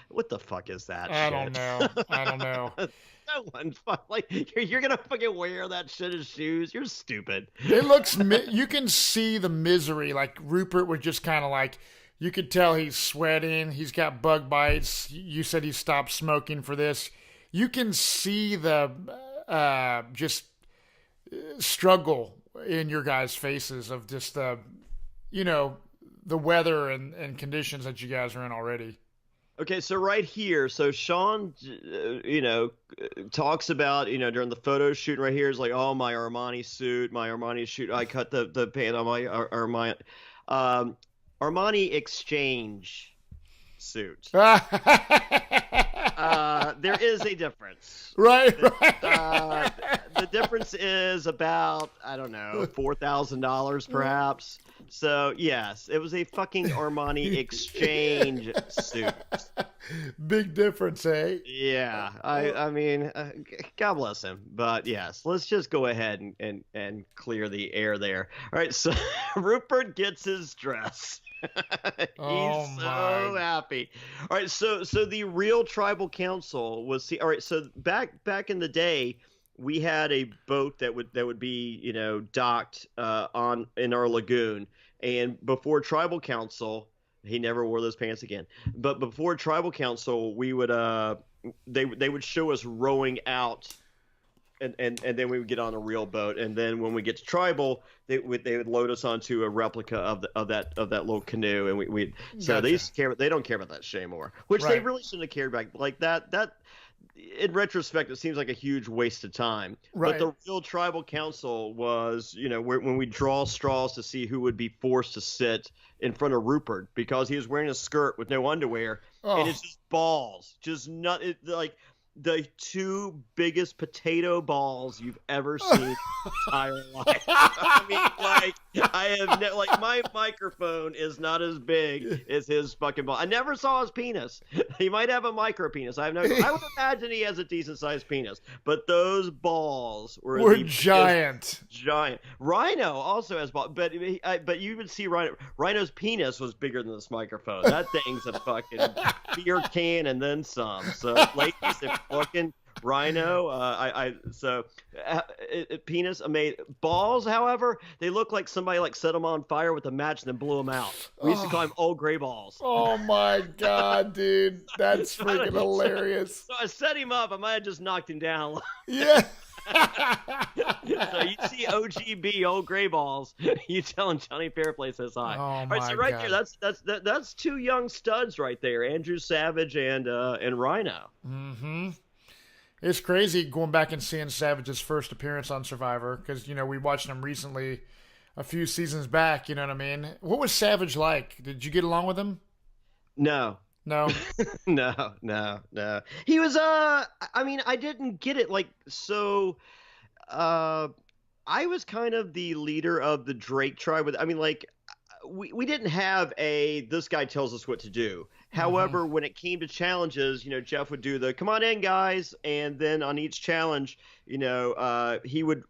What the fuck is that? I don't know. No one's like you're gonna fucking wear that shit as shoes. You're stupid. It looks. You can see the misery. Like Rupert was just kind of like. You could tell he's sweating. He's got bug bites. You said he stopped smoking for this. You can see the just struggle in your guys' faces of just the weather and conditions that you guys are in already. Okay, so right here, so Sean, talks about, during the photo shoot right here is like, oh, my Armani suit, I cut the pant on my Armani exchange suit. There is a difference. Right. The difference is about, I don't know, $4,000 perhaps. So yes, it was a fucking Armani exchange suit. Big difference, eh? Yeah, I mean, God bless him. But yes, let's just go ahead and clear the air there. All right, so Rupert gets his dress. Oh, He's so happy. All right, so the real tribal council was all right. So back in the day, we had a boat that would be, you know, docked in our lagoon, and before tribal council. He never wore those pants again. But before tribal council, we would they would show us rowing out, and then we would get on a real boat. And then when we get to tribal, they would load us onto a replica of that little canoe, and we so gotcha. They don't care about that shit anymore, which they really shouldn't have cared back like that. In retrospect, it seems like a huge waste of time. Right. But the real tribal council was, you know, when we draw straws to see who would be forced to sit in front of Rupert because he was wearing a skirt with no underwear, and it's just balls, just not like the two biggest potato balls you've ever seen in your entire life. I mean, like, I have like my microphone is not as big as his fucking ball. I never saw his penis. He might have a micro penis. I would imagine he has a decent sized penis, but those balls were giant. Giant. Rhino also has balls, but you would see Rhino's penis was bigger than this microphone. That thing's a fucking beer can and then some. So, ladies, if fucking Rhino, penis made balls. However, they look like somebody like set them on fire with a match and then blew them out. We used to call them old gray balls. Oh my god, dude, that's freaking hilarious. So I set him up. I might have just knocked him down. Yeah. So you see OGB, old gray balls. You telling Jonny Fairplay says hi. Oh all my right, so right God. there, that's two young studs right there, Andrew Savage and Rhino. Mm-hmm. It's crazy going back and seeing Savage's first appearance on Survivor because, you know, we watched him recently a few seasons back, you know what I mean? What was Savage like? Did you get along with him? No. No. No. He was I mean, I didn't get it like so I was kind of the leader of the Drake tribe with I mean like we didn't have this guy tells us what to do. However, when it came to challenges, you know, Jeff would do the come on in guys, and then on each challenge, you know, he would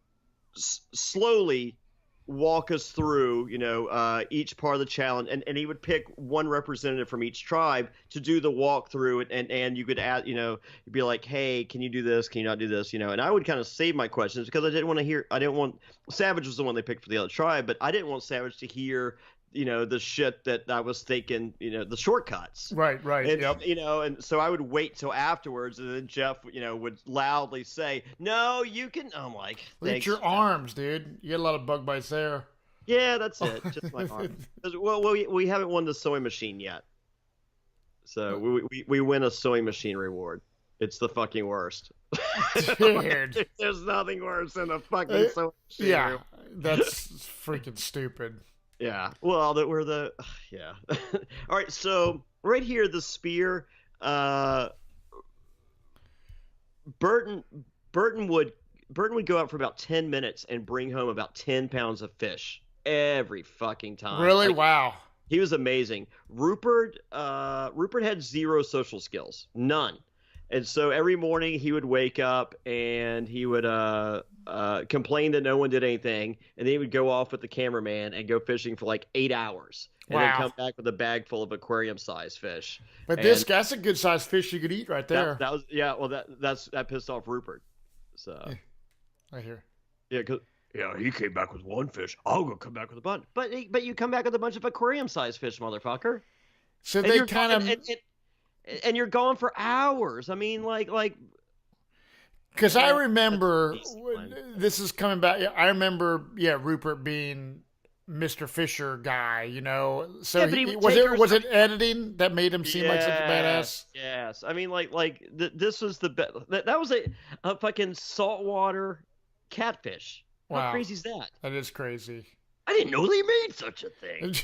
slowly walk us through, you know, each part of the challenge, and he would pick one representative from each tribe to do the walkthrough, and you could add, you know, you'd be like, hey, can you do this? Can you not do this? You know, and I would kind of save my questions because I didn't want Savage was the one they picked for the other tribe, but I didn't want Savage to hear, you know, the shit that I was thinking, you know, the shortcuts. Right. And, yep. you know, and so I would wait till afterwards, and then Jeff, you know, would loudly say, no, you can. I'm like, eat your arms, dude. You get a lot of bug bites there. Yeah, that's it. Just my arm. Well, we haven't won the sewing machine yet. So we win a sewing machine reward. It's the fucking worst. Dude. There's nothing worse than a fucking sewing machine. Yeah, reward. that's freaking stupid. Yeah. Well, yeah. All right. So right here, the spear. Burton would go out for about 10 minutes and bring home about 10 pounds of fish every fucking time. Really? Like, wow. He was amazing. Rupert had zero social skills, none. And so every morning he would wake up and he would complain that no one did anything, and then he would go off with the cameraman and go fishing for like 8 hours, and then come back with a bag full of aquarium-sized fish. But that's a good-sized fish you could eat right there. That was Well, that pissed off Rupert. So yeah. Right here. Yeah, because he came back with one fish. I'll go come back with a bunch. But you come back with a bunch of aquarium-sized fish, motherfucker. So they kind of. And you're gone for hours. I mean, like. Because I remember, this is coming back. I remember, Rupert being Mr. Fisher guy, you know. So was it editing that made him seem like such a badass? Yes. I mean, this was the best. That was a fucking saltwater catfish. Wow. How crazy is that? That is crazy. I didn't know they made such a thing.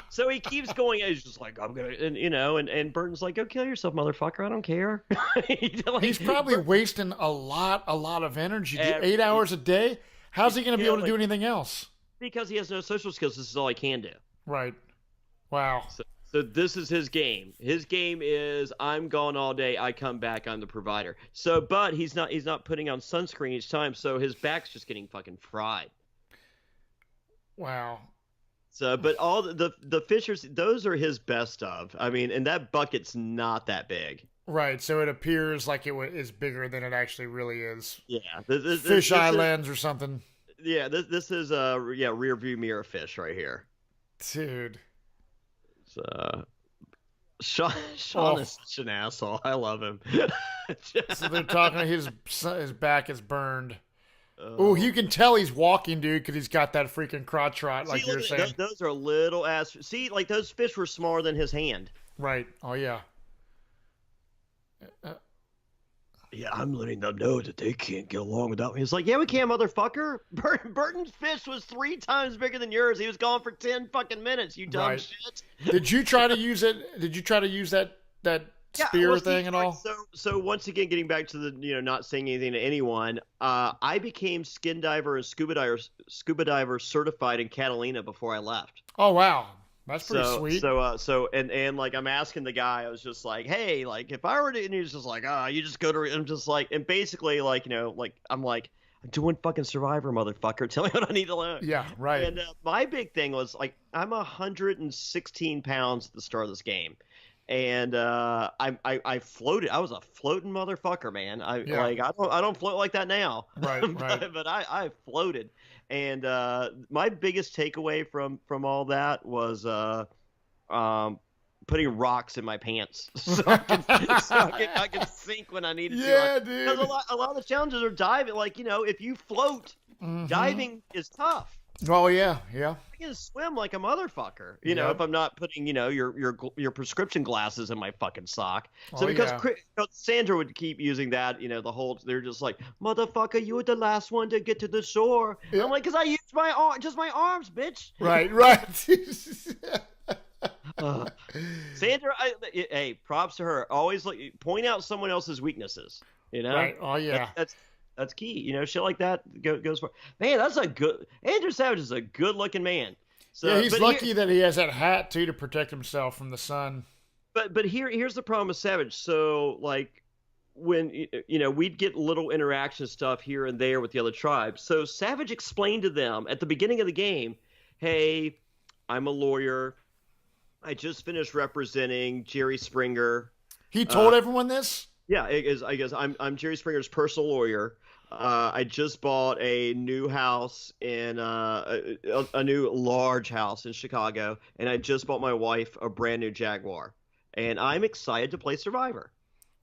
So he keeps going. He's just like, I'm gonna, and you know, and Burton's like, go kill yourself, motherfucker. I don't care. He's probably wasting a lot of energy. 8 hours a day. How's he gonna be able to do anything else? because he has no social skills. This is all he can do. Right. Wow. So this is his game. His game is I'm gone all day. I come back. I'm the provider. So, but he's not putting on sunscreen each time. So his back's just getting fucking fried. Wow. So, but all the Fishers, those are his best of. I mean, and that bucket's not that big. Right. So it appears like it is bigger than it actually really is. Yeah. Fish eye lens or something. Yeah. This is rear view mirror fish right here. Dude. Sean is such an asshole. I love him. So they're talking. His back is burned. Oh, you can tell he's walking, dude, because he's got that freaking crotch rot, like you were saying. Those are little ass. See, like those fish were smaller than his hand. Right. Oh yeah. Yeah, I'm letting them know that they can't get along without me. It's like, yeah, we can, motherfucker. Burton's fish was 3 times bigger than yours. He was gone for 10 fucking minutes, you dumb shit. Did you try to use it? Did you try to use that spear thing at all? So once again, getting back to the, not saying anything to anyone, I became skin diver and scuba diver certified in Catalina before I left. Oh, wow. That's pretty sweet. So like I'm asking the guy, I was just like, hey, like if I were to, and he was just like, you just go to, I'm just like, and basically like, like I'm doing fucking Survivor, motherfucker. Tell me what I need to learn. Yeah, right. And my big thing was like, I'm 116 pounds at the start of this game. And I floated. I was a floating motherfucker, man. I don't float like that now. Right, but I floated. And my biggest takeaway from all that was putting rocks in my pants so I can sink when I needed to. Yeah, dude. Because a lot of the challenges are diving. Like, if you float, diving is tough. Oh yeah. I can swim like a motherfucker, if I'm not putting, your prescription glasses in my fucking sock. So Sandra would keep using that, the whole, they're just like, motherfucker, you were the last one to get to the shore. Yeah. I'm like, because I used just my arms, bitch. Right. Sandra, hey, props to her. Always point out someone else's weaknesses, Right. Oh yeah. That's key, shit like that goes for. Man, Andrew Savage is a good-looking man. So, yeah, he's lucky that he has that hat too to protect himself from the sun. But here's the problem with Savage. So like when we'd get little interaction stuff here and there with the other tribes. So Savage explained to them at the beginning of the game, "Hey, I'm a lawyer. I just finished representing Jerry Springer." He told everyone this? Yeah, I guess I'm Jerry Springer's personal lawyer. I just bought a new house in a new large house in Chicago, and I just bought my wife a brand new Jaguar, and I'm excited to play Survivor.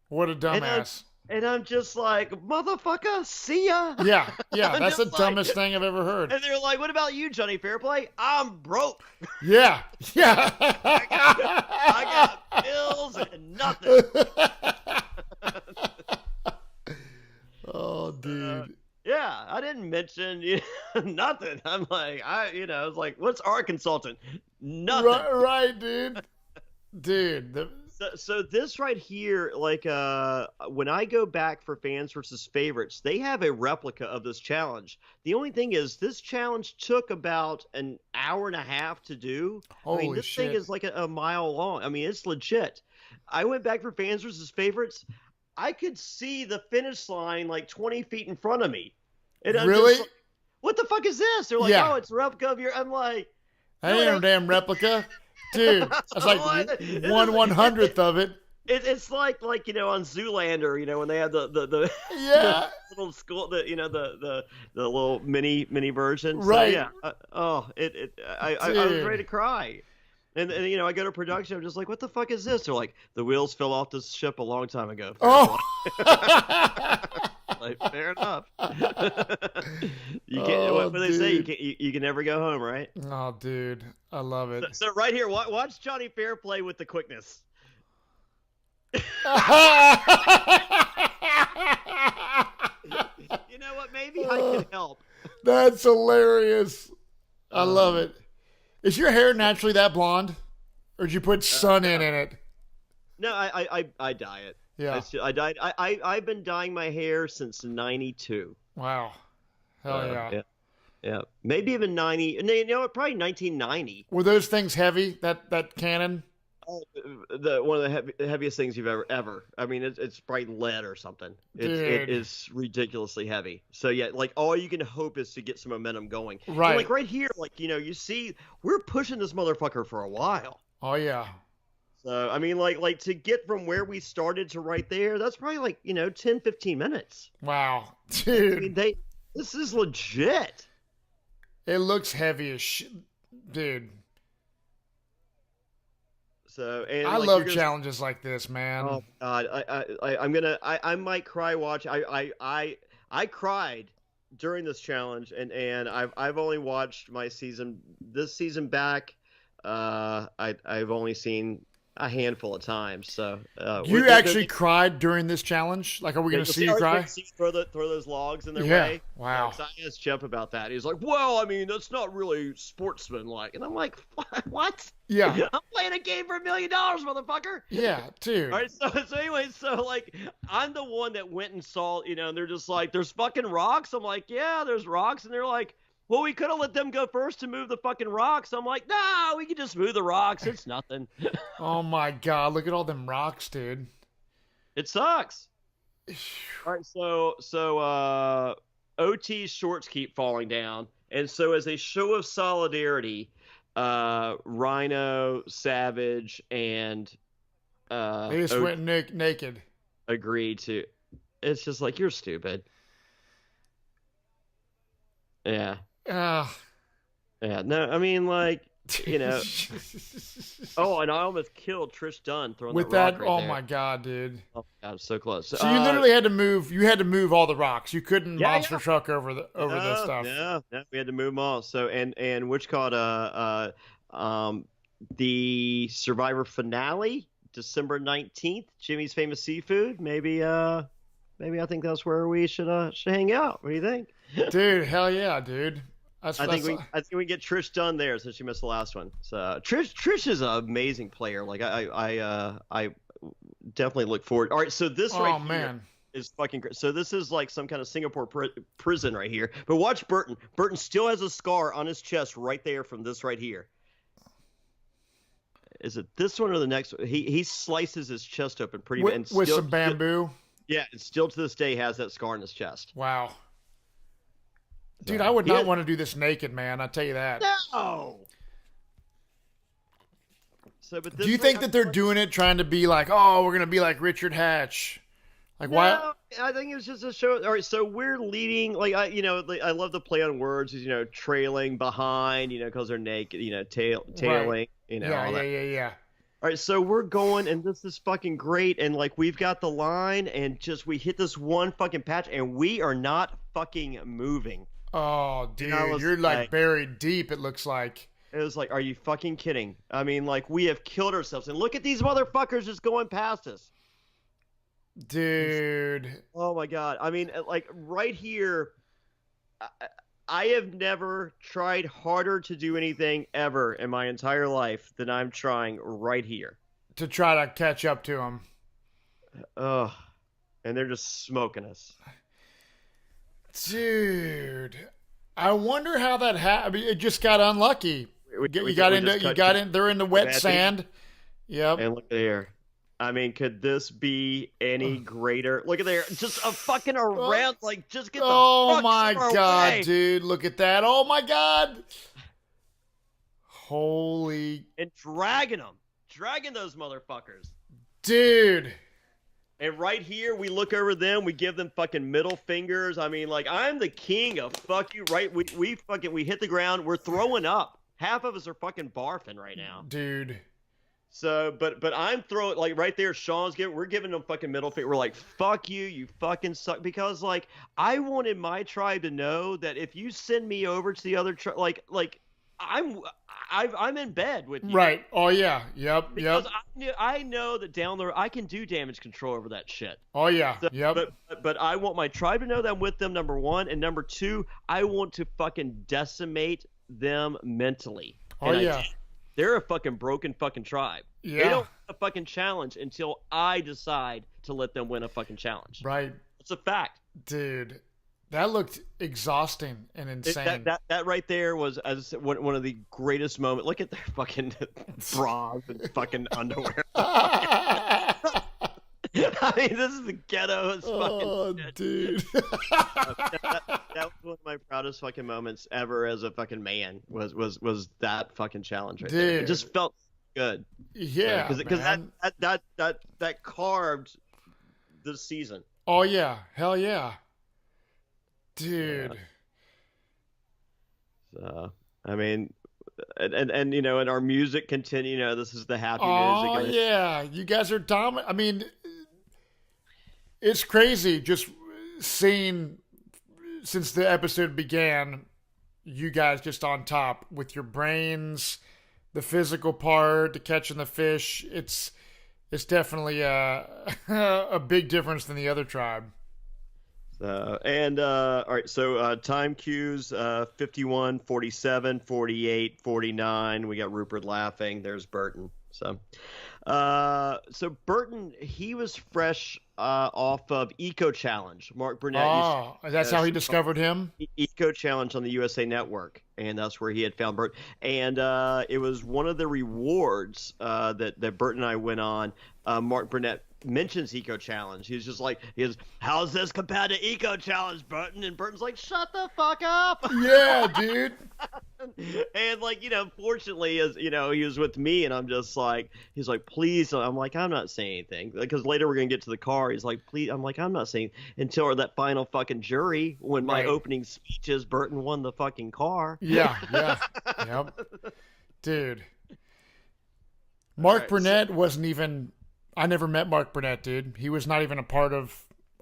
What a dumbass! And I'm just like, motherfucker, see ya. Yeah, that's the dumbest thing I've ever heard. And they're like, what about you, Jonny Fairplay? I'm broke. Yeah. I got bills and nothing. Oh, dude. Yeah, I didn't mention nothing. I'm like, I was like, what's our consultant? Nothing. Right, dude. Dude. So this right here, like, when I go back for fans versus favorites, they have a replica of this challenge. The only thing is, this challenge took about an hour and a half to do. Holy this shit. thing is like a mile long. I mean, it's legit. I went back for fans versus favorites. I could see the finish line like 20 feet in front of me. And I'm really? just like, what the fuck is this? They're like, oh, it's a replica of your. I'm like, that ain't no damn replica. Dude, it's like 1/100th of it. It's like on Zoolander, when they have the yeah the little school, the little mini version. Right. So, yeah. I was ready to cry. And I go to production. I'm just like, what the fuck is this? They're like, the wheels fell off this ship a long time ago. Oh. Like, fair enough. You can't. What do they say? You can never go home, right? Oh, dude, I love it. So right here, watch Jonny Fairplay with the quickness. You know what? Maybe I can help. That's hilarious. I love it. Is your hair naturally that blonde, or did you put sun in it? No, I dye it. Yeah, I dyed. I've been dyeing my hair since '92. Wow, hell yeah. Yeah, maybe even 90. And you know what? Probably 1990. Were those things heavy? That cannon? One of the heaviest things you've ever. I mean, it's probably lead or something. It Dude. is ridiculously heavy. So yeah, like all you can hope is to get some momentum going. Right. And like right here, like you see, we're pushing this motherfucker for a while. Oh yeah. So I mean, like to get from where we started to right there, that's probably like 10, 15 minutes. Wow, I dude. mean, this is legit. It looks heavy as shit, dude. So and I like, love challenges like this, man. Oh God, I might cry watch. I cried during this challenge, and I've only watched this season back. I've only seen a handful of times. So you actually cried during this challenge? Like, are we going to see you cry? Throw those logs in their Yeah. way. Wow. I asked Jeff about that. He's like, "Well, I mean, that's not really sportsmanlike," and I'm like, "What? Yeah. I'm playing a game for $1 million, motherfucker." Yeah, dude. All right, so anyway, so like I'm the one that went and saw, and they're just like, "There's fucking rocks." I'm like, "Yeah, there's rocks," and they're like, "Well, we could have let them go first to move the fucking rocks." I'm like, "No, we can just move the rocks. It's nothing." Oh my God, look at all them rocks, dude. It sucks. All right, so OT's shorts keep falling down, and so as a show of solidarity, Rhino, Savage, and They just went naked. agreed to. It's just like, you're stupid. Yeah. Uh, Yeah. No, I mean, like, Oh, and I almost killed Trish Dunn throwing with that rock that. right Oh there. my God, dude. Oh my God, so close. So you literally had to move. You had to move all the rocks. You couldn't monster truck over this stuff. No, we had to move them all. So and which called the Survivor finale, December 19th, Jimmy's Famous Seafood. Maybe I think that's where we should hang out. What do you think? Dude, hell yeah, dude. I think we get Trish Dunn there since she missed the last one. So Trish is an amazing player. Like I definitely look forward. All right, so this here is fucking great. So this is like some kind of Singapore prison right here. But watch Burton. Burton still has a scar on his chest right there from this right here. Is it this one or the next one? He slices his chest open pretty bad. With some bamboo? Yeah, and still to this day has that scar on his chest. Wow. Dude, I would not want to do this naked, man. I'll tell you that. No! So, but do you think that they're doing it trying to be like, oh, we're going to be like Richard Hatch? Like, why? I think it's just a show. All right, so we're leading, like, I love the play on words, trailing behind, because they're naked, tailing, Yeah, all that. Yeah. All right, so we're going, and this is fucking great, and, like, we've got the line, and we hit this one fucking patch, and we are not fucking moving. Oh, dude, you're like buried deep, it looks like. It was like, are you fucking kidding? I mean, like, we have killed ourselves, and look at these motherfuckers just going past us. Dude. Oh, my God. I mean, like, right here, I have never tried harder to do anything ever in my entire life than I'm trying right here. To try to catch up to them. Ugh. And they're just smoking us. Dude. I wonder how that happened. I mean, it just got unlucky. They're in the wet sand. Yep. And look at here. I mean, could this be any greater? Look at there, just a fucking around, like, just get the fuck my God, away. Dude, look at that. Oh my God. Holy. And dragging those motherfuckers. Dude. And right here, we look over them, we give them fucking middle fingers. I mean, like, I'm the king of fuck you, right? We hit the ground, we're throwing up. Half of us are fucking barfing right now. Dude. So, but I'm throwing, like, right there, we're giving them fucking middle finger. We're like, fuck you, you fucking suck. Because, like, I wanted my tribe to know that if you send me over to the other tribe, like, I'm in bed with you. Right. Oh, yeah. Yep. Because I know that down there, I can do damage control over that shit. Oh, yeah. So, Yep. But I want my tribe to know that I'm with them, number one. And number two, I want to fucking decimate them mentally. Oh, yeah. They're a fucking broken fucking tribe. Yeah. They don't win a fucking challenge until I decide to let them win a fucking challenge. Right. It's a fact. Dude. That looked exhausting and insane. That right there was as one of the greatest moments. Look at their fucking bras and fucking underwear. I mean, this is the ghetto as fucking shit. Dude. That was one of my proudest fucking moments ever as a fucking man. Was that fucking challenge right there? It just felt good. Yeah, because that carved the season. Oh yeah, hell yeah, dude. So I mean, and you know, and our music continue. You know, this is the happy music. Oh yeah, you guys are dominant. I mean, it's crazy just seeing since the episode began, you guys just on top with your brains, the physical part, the catching the fish. It's definitely a big difference than the other tribe. All right, so time cues 51, 47, 48, 49. We got Rupert laughing. There's Burton. So Burton, he was fresh off of Eco Challenge. Mark Burnett. That's how he discovered him? Eco Challenge on the USA Network, and that's where he had found Burton. And it was one of the rewards that Burton and I went on. Mark Burnett mentions Eco Challenge. He goes, how's this compared to Eco Challenge, Burton? And Burton's like, shut the fuck up. Yeah, dude. And like, you know, fortunately, as you know, he was with me, and I'm just like, he's like, please. I'm like, I'm not saying anything, because later we're gonna get to the car. He's like, please. I'm like, I'm not saying until that final fucking jury when my opening speech is Burton won the fucking car. Yeah, yep, dude. Mark Burnett wasn't even. I never met Mark Burnett, dude. He was not even a part of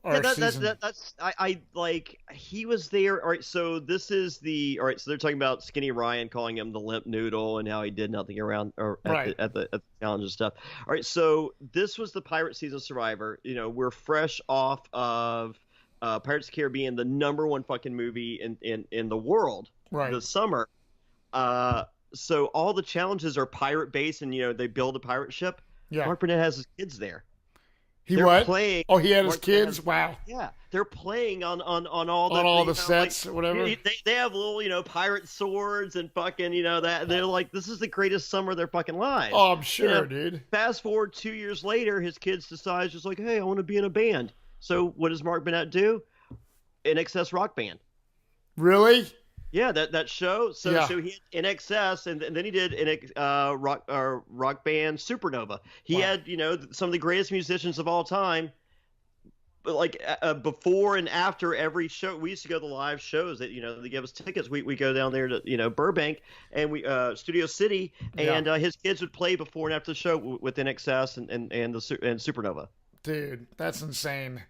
our season. I like, he was there. All right, so this is all right, so they're talking about Skinny Ryan, calling him the limp noodle and how he did nothing around at the challenge and stuff. All right, so this was the pirate season of Survivor. You know, we're fresh off of Pirates of the Caribbean, the #1 fucking movie in the world this summer. So all the challenges are pirate based, and you know, they build a pirate ship. Yeah. Mark Burnett has his kids there. They're playing. Oh, he had his kids? Wow. Yeah. They're playing on all the sets, like, whatever. They have little, you know, pirate swords and fucking, you know, that they're like, this is the greatest summer of their fucking lives. Oh, I'm sure, you know, dude. Fast forward 2 years later, his kids decide just like, hey, I want to be in a band. So what does Mark Burnett do? NXS rock band. Really? Yeah, that show. So he had NXS, and then he did rock band Supernova. He had, you know, some of the greatest musicians of all time. But like before and after every show, we used to go to the live shows that, you know, they give us tickets. We go down there to, you know, Burbank and Studio City, and his kids would play before and after the show with NXS and Supernova. Dude, that's insane.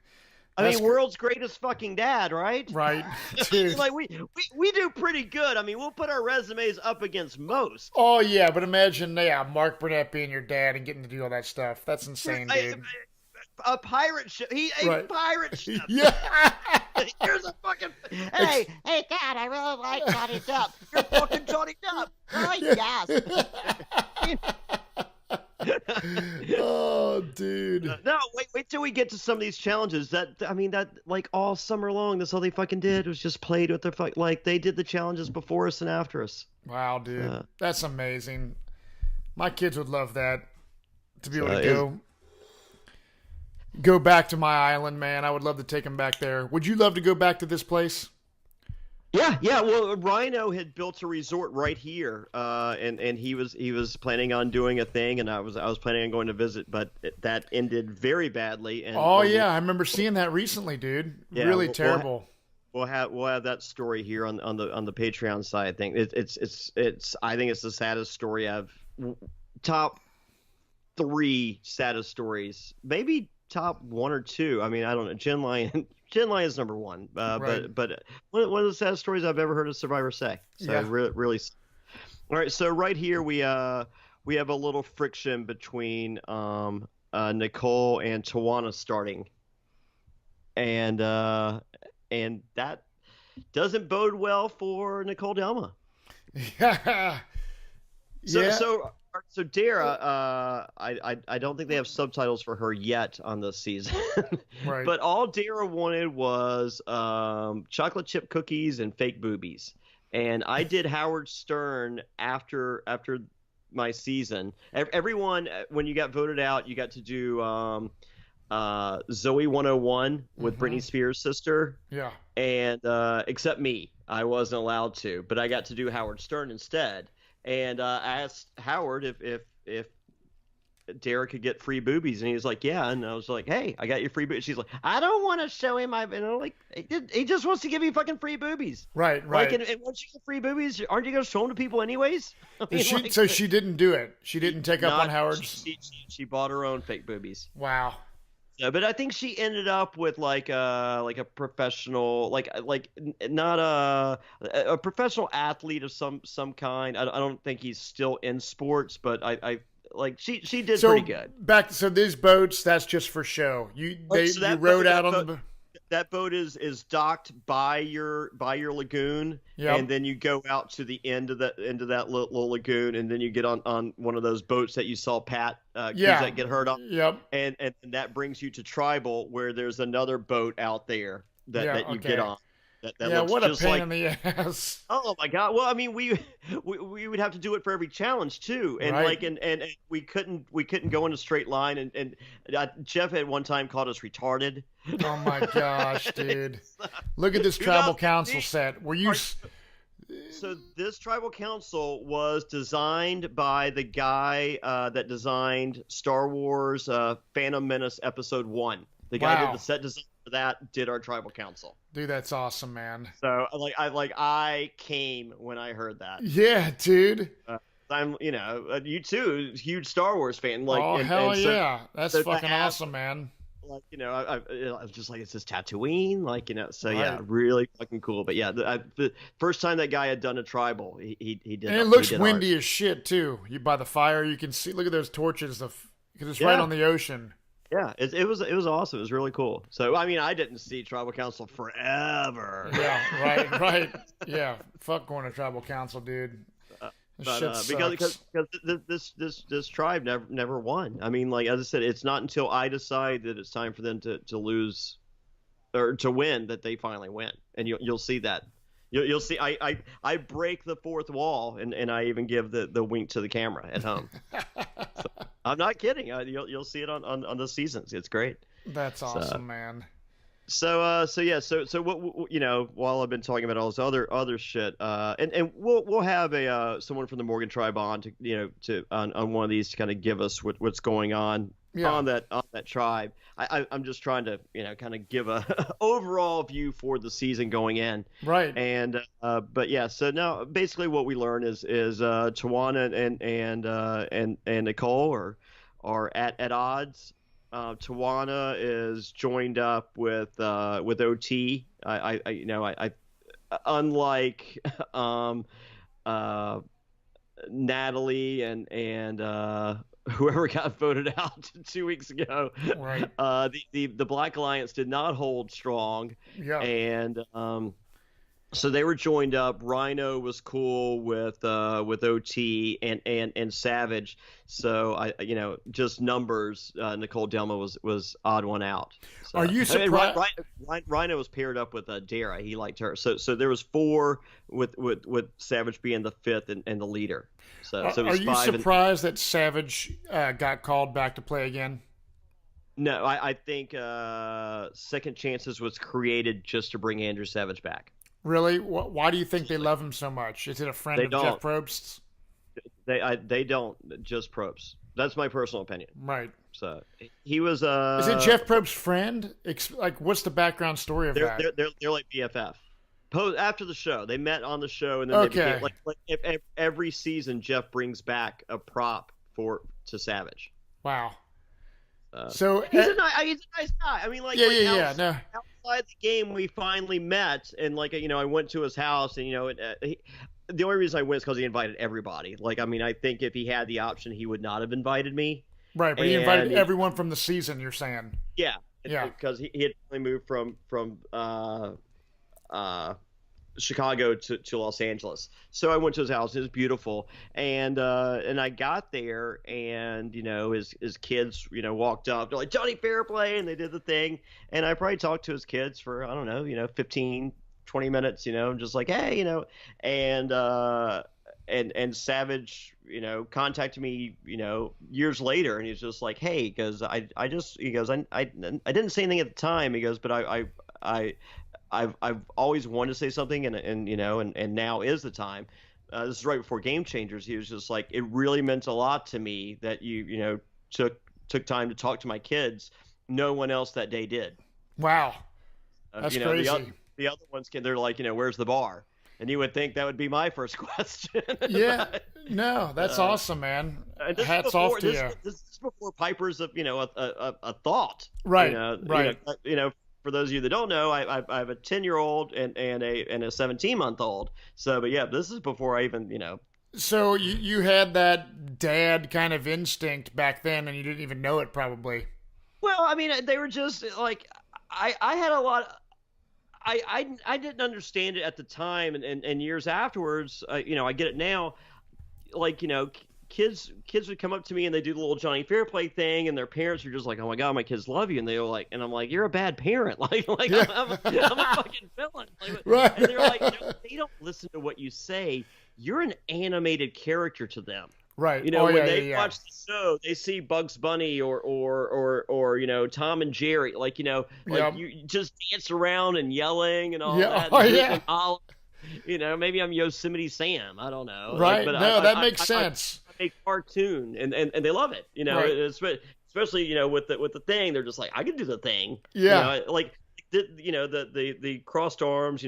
I mean, world's greatest fucking dad, right? Right. Dude. Like we do pretty good. I mean, we'll put our resumes up against most. Oh yeah, but imagine Mark Burnett being your dad and getting to do all that stuff. That's insane, dude. A pirate ship. Pirate ship. Yeah. Here's a fucking. Hey, Dad, I really like Johnny Depp. You're fucking Johnny Depp. Oh yes. Oh, dude. No, wait till we get to some of these challenges. That like all summer long, that's all they fucking did was just played with their like they did the challenges before us and after us. Wow, dude, that's amazing. My kids would love that, to be able to go back to my island, man. I would love to take them back there. Would you love to go back to this place? Yeah. Well, Rhino had built a resort right here, and he was planning on doing a thing, and I was planning on going to visit, but that ended very badly. And I remember seeing that recently, dude. Yeah, really terrible. We'll have that story here on the Patreon side. I think it's I think it's the saddest story I've top 3 saddest stories, maybe top 1 or 2. I mean, I don't know. Jen Lyon is number 1, right. but one of the saddest stories I've ever heard a Survivor say. So really. All right, so right here we have a little friction between Nicole and Tawana starting, and that doesn't bode well for Nicole Delma. Yeah. So So Dara, I don't think they have subtitles for her yet on this season, Right. but all Dara wanted was chocolate chip cookies and fake boobies, and I did Howard Stern after my season. Everyone, when you got voted out, you got to do Zoe 101 with Britney Spears' sister, Yeah. and except me, I wasn't allowed to, but I got to do Howard Stern instead. And I asked Howard if Derek could get free boobies, and he was like, "Yeah." And I was like, "Hey, I got you free boobies." She's like, "I don't want to show him." And I'm like, he just wants to give me fucking free boobies. Right. Like, Right. and once you get free boobies, aren't you going to show them to people anyways? I mean, So she didn't do it. She didn't take up on Howard's. She bought her own fake boobies. Wow. Yeah, but I think she ended up with like a professional, not a professional athlete of some kind. I don't think he's still in sports, but I like she did pretty good. So these boats, that's just for show. You rode out on the. That boat is docked by your lagoon, Yep. and then you go out to the end of that little lagoon, and then you get on one of those boats that you saw Pat Cusack get hurt on. Yep. And that brings you to Tribal, where there's another boat out there that you get on. That looks what a just pain in the ass. Oh my God! Well, I mean, we would have to do it for every challenge too, and Right. and we couldn't go in a straight line, and Jeff at one time called us retarded. Oh my gosh, dude! Look at this tribal council set. Were you? So this tribal council was designed by the guy that designed Star Wars Phantom Menace Episode 1. The guy did the set design for that, did our tribal council. Dude, that's awesome, man. So I came when I heard that. Yeah, dude. I'm you too, huge Star Wars fan. Hell yeah, that's fucking awesome, man. Like I was just like, it's this Tatooine, so Right. yeah, really fucking cool. But yeah, the first time that guy had done a tribal, he did. And it looks windy as shit too. You by the fire, you can see. Look at those torches, because it's right on the ocean. Yeah, it was awesome. It was really cool. So I mean, I didn't see tribal council forever. Yeah, right. Yeah, fuck going to tribal council, dude. But because this tribe never won. I mean, like as I said, it's not until I decide that it's time for them to lose or to win that they finally win, and you'll see that. You'll see. I break the fourth wall, and I even give the wink to the camera at home. So, I'm not kidding. You'll see it on the seasons. It's great. That's awesome, man. So what while I've been talking about all this other shit, and we'll have someone from the Morgan tribe on to on one of these to kind of give us what's going on on that tribe. I'm just trying to kind of give a overall view for the season going in. Right. And but yeah, so now basically what we learn is Tawana and Nicole are at odds. Tawana is joined up with OT. I unlike Natalie and whoever got voted out 2 weeks ago. Right. The Black Alliance did not hold strong. Yeah. And so they were joined up. Rhino was cool with OT and Savage. So just numbers. Nicole Delma was odd one out. So, Are you surprised? Rhino was paired up with Dara. He liked her. So there was 4 with Savage being the 5th and the leader. So it was are you 5 surprised that Savage got called back to play again? No, I think Second Chances was created just to bring Andrew Savage back. Really? Why do you think they love him so much? Is it a friend of Jeff Probst's? They don't, just Probst. That's my personal opinion. Right. So he was. Is it Jeff Probst's friend? What's the background story of that? They're like BFF. After the show, they met on the show, and then they became like if every season Jeff brings back a prop to Savage. Wow. So he's a nice guy. I mean, No. Outside the game, we finally met, and I went to his house, and the only reason I went is because he invited everybody. I think if he had the option, he would not have invited me. Right, but he invited everyone from the season. You're saying? Yeah, because he had only moved from Chicago to Los Angeles. So I went to his house. It was beautiful, and I got there, and his kids walked up. They're like, Jonny Fairplay, and they did the thing, and I probably talked to his kids for, I don't know, 15, 20 minutes, just like, hey, and Savage, contacted me, years later, and he's just like, hey, because I didn't say anything at the time. He goes, but I've always wanted to say something, and now is the time. This is right before Game Changers. He was just like, it really meant a lot to me that you took time to talk to my kids. No one else that day did. Wow, that's crazy. The other ones, they're like, where's the bar? And you would think that would be my first question. Yeah, no, that's awesome, man. Hats off to you. This is before Piper's a thought. Right, right. For those of you that don't know, I have a 10-year-old and a 17-month-old. So, but yeah, this is before I even. So you had that dad kind of instinct back then, and you didn't even know it, probably. Well, I mean, they were just like, I had a lot. I didn't understand it at the time, and years afterwards, I get it now. Like, kids would come up to me and they do the little Jonny Fairplay thing, and their parents are just like, "Oh my God, my kids love you," and they were like, and I'm like, "You're a bad parent." Yeah. I'm a fucking villain. Right. And they're like, they don't listen to what you say. You're an animated character to them. Right. When they watch the show, they see Bugs Bunny or Tom and Jerry, you just dance around and yelling and all that. Oh, yeah. Maybe I'm Yosemite Sam. I don't know. Right. That makes sense. I make cartoon and they love it. Right. Especially with the thing, they're just like, I can do the thing. Yeah. The crossed arms.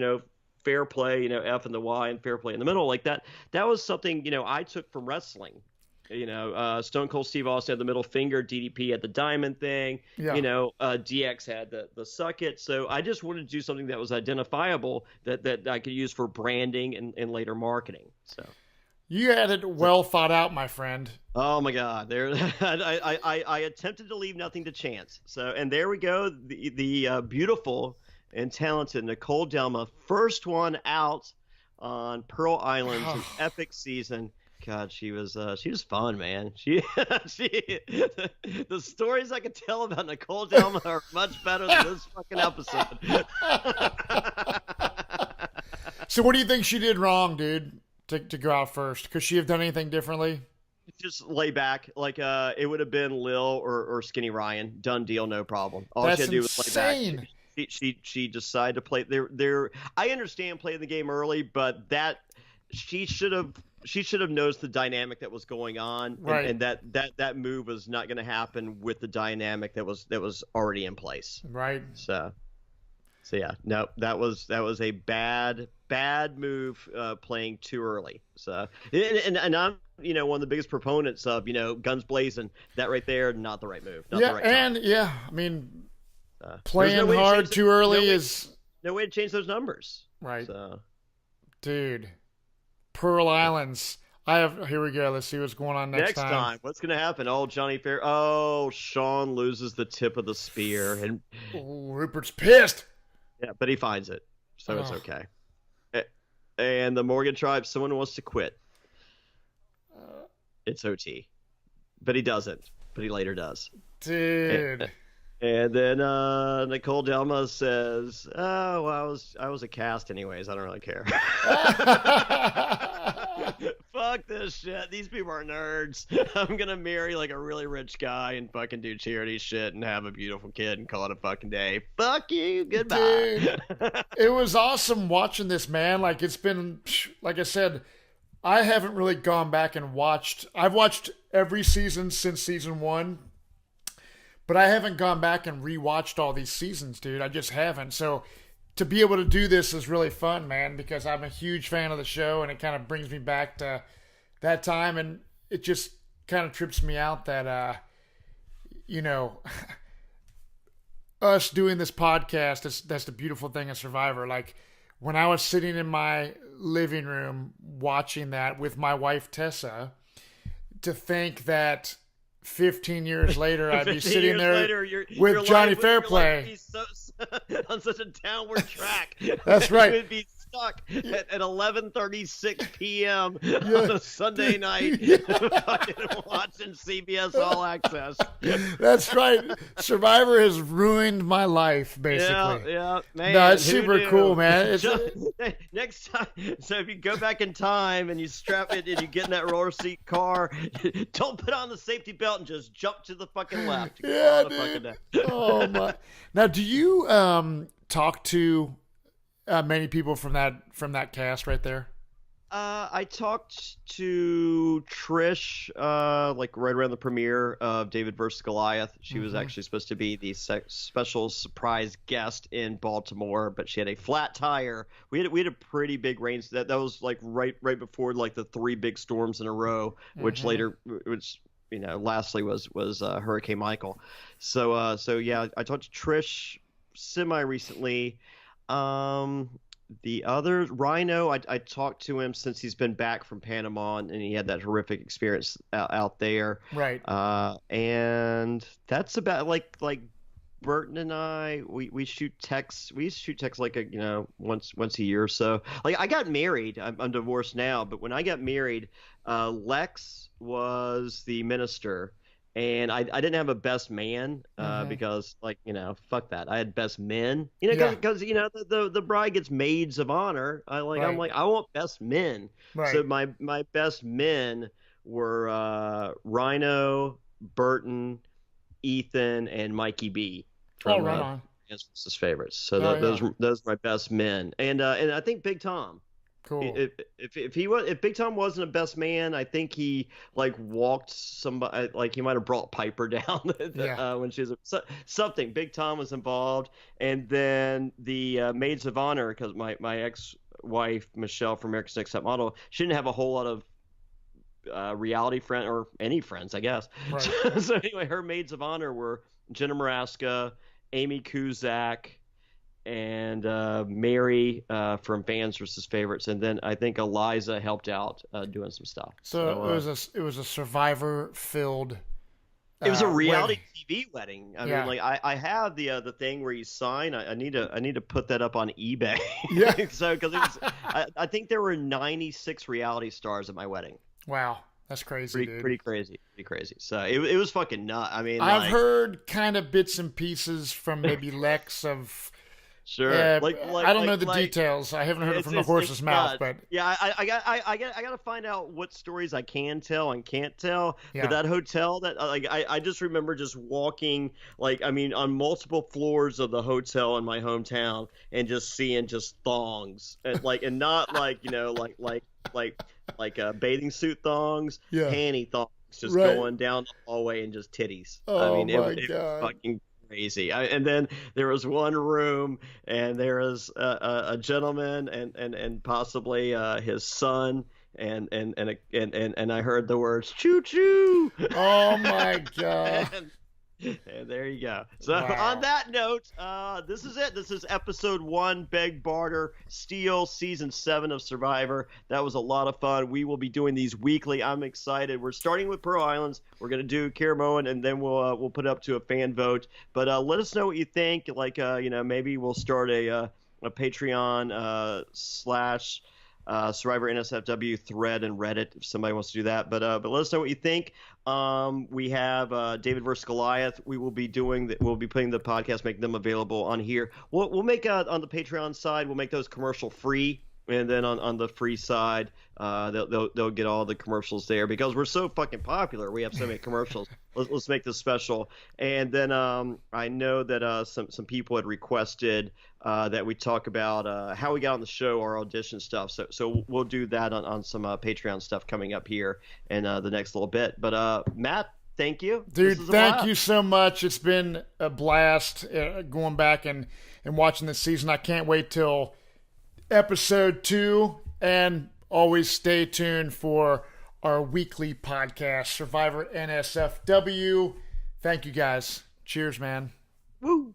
Fair play, F and the Y and fair play in the middle, like that. That was something, I took from wrestling. Stone Cold Steve Austin had the middle finger, DDP had the diamond thing. Yeah. DX had the suck it. So I just wanted to do something that was identifiable that I could use for branding and later marketing. So you had it well thought out, my friend. Oh my God, I attempted to leave nothing to chance. So, and there we go, the beautiful and talented Nicole Delma, first one out on Pearl Island, an epic season. God, she was fun, man. The stories I could tell about Nicole Delma are much better than this fucking episode. So what do you think she did wrong, dude, to go out first? Could she have done anything differently? Just lay back. It would have been Lil or Skinny Ryan. Done deal, no problem. All she had to do was lay back. She decided to play there. I understand playing the game early, but that she should have noticed the dynamic that was going on, right. and that move was not going to happen with the dynamic that was already in place. Right. So yeah, no, that was a bad move, playing too early. So and I'm one of the biggest proponents of guns blazing. That right there, not the right move. Not the right time. I mean. Playing hard too early is no way to change those numbers. Right. So. Dude. Pearl Islands. Here we go. Let's see what's going on next time. What's going to happen? Oh, Jonny Fair. Oh, Sean loses the tip of the spear. And Rupert's pissed. Yeah, but he finds it. So it's okay. And the Morgan tribe, someone wants to quit. It's OT. But he doesn't. But he later does. Dude. And then Nicole Delma says, "Oh, well, I was a cast anyways. I don't really care." Fuck this shit. These people are nerds. I'm gonna marry like a really rich guy and fucking do charity shit and have a beautiful kid and call it a fucking day. Fuck you. Goodbye. Dude, it was awesome watching this, man. Like, it's been, like I said, I haven't really gone back and watched. I've watched every season since season 1. But I haven't gone back and rewatched all these seasons, dude. I just haven't. So to be able to do this is really fun, man, because I'm a huge fan of the show, and it kind of brings me back to that time, and it just kind of trips me out that, us doing this podcast, that's the beautiful thing of Survivor. Like, when I was sitting in my living room watching that with my wife, Tessa, to think that 15 years later, I'd be sitting there with Jonny Fairplay on such a downward track. That's right. You would be stuck at 11:36 p.m. on a Sunday night fucking watching CBS All Access. That's right. Survivor has ruined my life, basically. Yeah, man. No, it's super cool, man. Next time, so if you go back in time and you strap it and you get in that roller seat car, don't put on the safety belt and just jump to the fucking left. Yeah, dude. Oh my! Now, do you talk to many people from that cast right there? I talked to Trish, like right around the premiere of David vs. Goliath. She was actually supposed to be the special surprise guest in Baltimore, but she had a flat tire. We had a pretty big rain. That was like right before like the 3 big storms in a row, which lastly was Hurricane Michael. So yeah, I talked to Trish semi recently. The other Rhino, I talked to him since he's been back from Panama, and he had that horrific experience out there. Right. And that's about like Burton and I, we shoot texts. We shoot texts like once a year or so. Like I got married. I'm divorced now, but when I got married, Lex was the minister. And I didn't have a best man because, fuck that. I had best men, because the bride gets maids of honor. I'm like, I want best men. Right. So my best men were Rhino, Burton, Ethan, and Mikey B. From, right on. His favorites. So those are my best men, and I think Big Tom. Cool. If Big Tom wasn't a best man, I think he walked somebody, like he might have brought Piper down when she was something. Big Tom was involved, and then the maids of honor, because my ex-wife Michelle from America's Next Top Model, she didn't have a whole lot of reality friend or any friends, I guess. Right. So anyway, her maids of honor were Jenna Maraska, Amy Kuzak, and Mary from Fans vs. Favorites, and then I think Eliza helped out doing some stuff. So it was a Survivor filled. It was a reality TV wedding. I mean, like I have the thing where you sign. I need to put that up on eBay. Yeah. So because I think there were 96 reality stars at my wedding. Wow. That's crazy, dude. Pretty crazy. So it was fucking nuts. I mean, I've heard kind of bits and pieces from maybe Lex of. Sure. I don't know the details. I haven't heard it from the horse's mouth, but yeah, I got to find out what stories I can tell and can't tell. Yeah. But that hotel, that I just remember just walking on multiple floors of the hotel in my hometown and just seeing just thongs and not bathing suit thongs, panty thongs, just going down the hallway and just titties. Oh it was fucking crazy. And then there was one room, and there was a gentleman and possibly his son, and I heard the words "choo choo." Oh my god! And there you go. So on that note, this is it. This is episode 1, Beg, Barter, Steal, season 7 of Survivor. That was a lot of fun. We will be doing these weekly. I'm excited. We're starting with Pearl Islands. We're going to do Caramoan, and then we'll put it up to a fan vote. But let us know what you think. Maybe we'll start a Patreon / Survivor NSFW thread and Reddit if somebody wants to do that. But let us know what you think. We have David vs. Goliath. We'll be putting the podcast, making them available on here. We'll make on the Patreon side. We'll make those commercial free, and then on the free side, they'll get all the commercials there because we're so fucking popular. We have so many commercials. Let's make this special. And then I know that some people had requested that we talk about how we got on the show, our audition stuff. So we'll do that on some Patreon stuff coming up here in the next little bit. But Matt, thank you. Dude, thank you so much. It's been a blast going back and watching this season. I can't wait till episode 2, and always stay tuned for our weekly podcast, Survivor NSFW. Thank you guys. Cheers, man. Woo.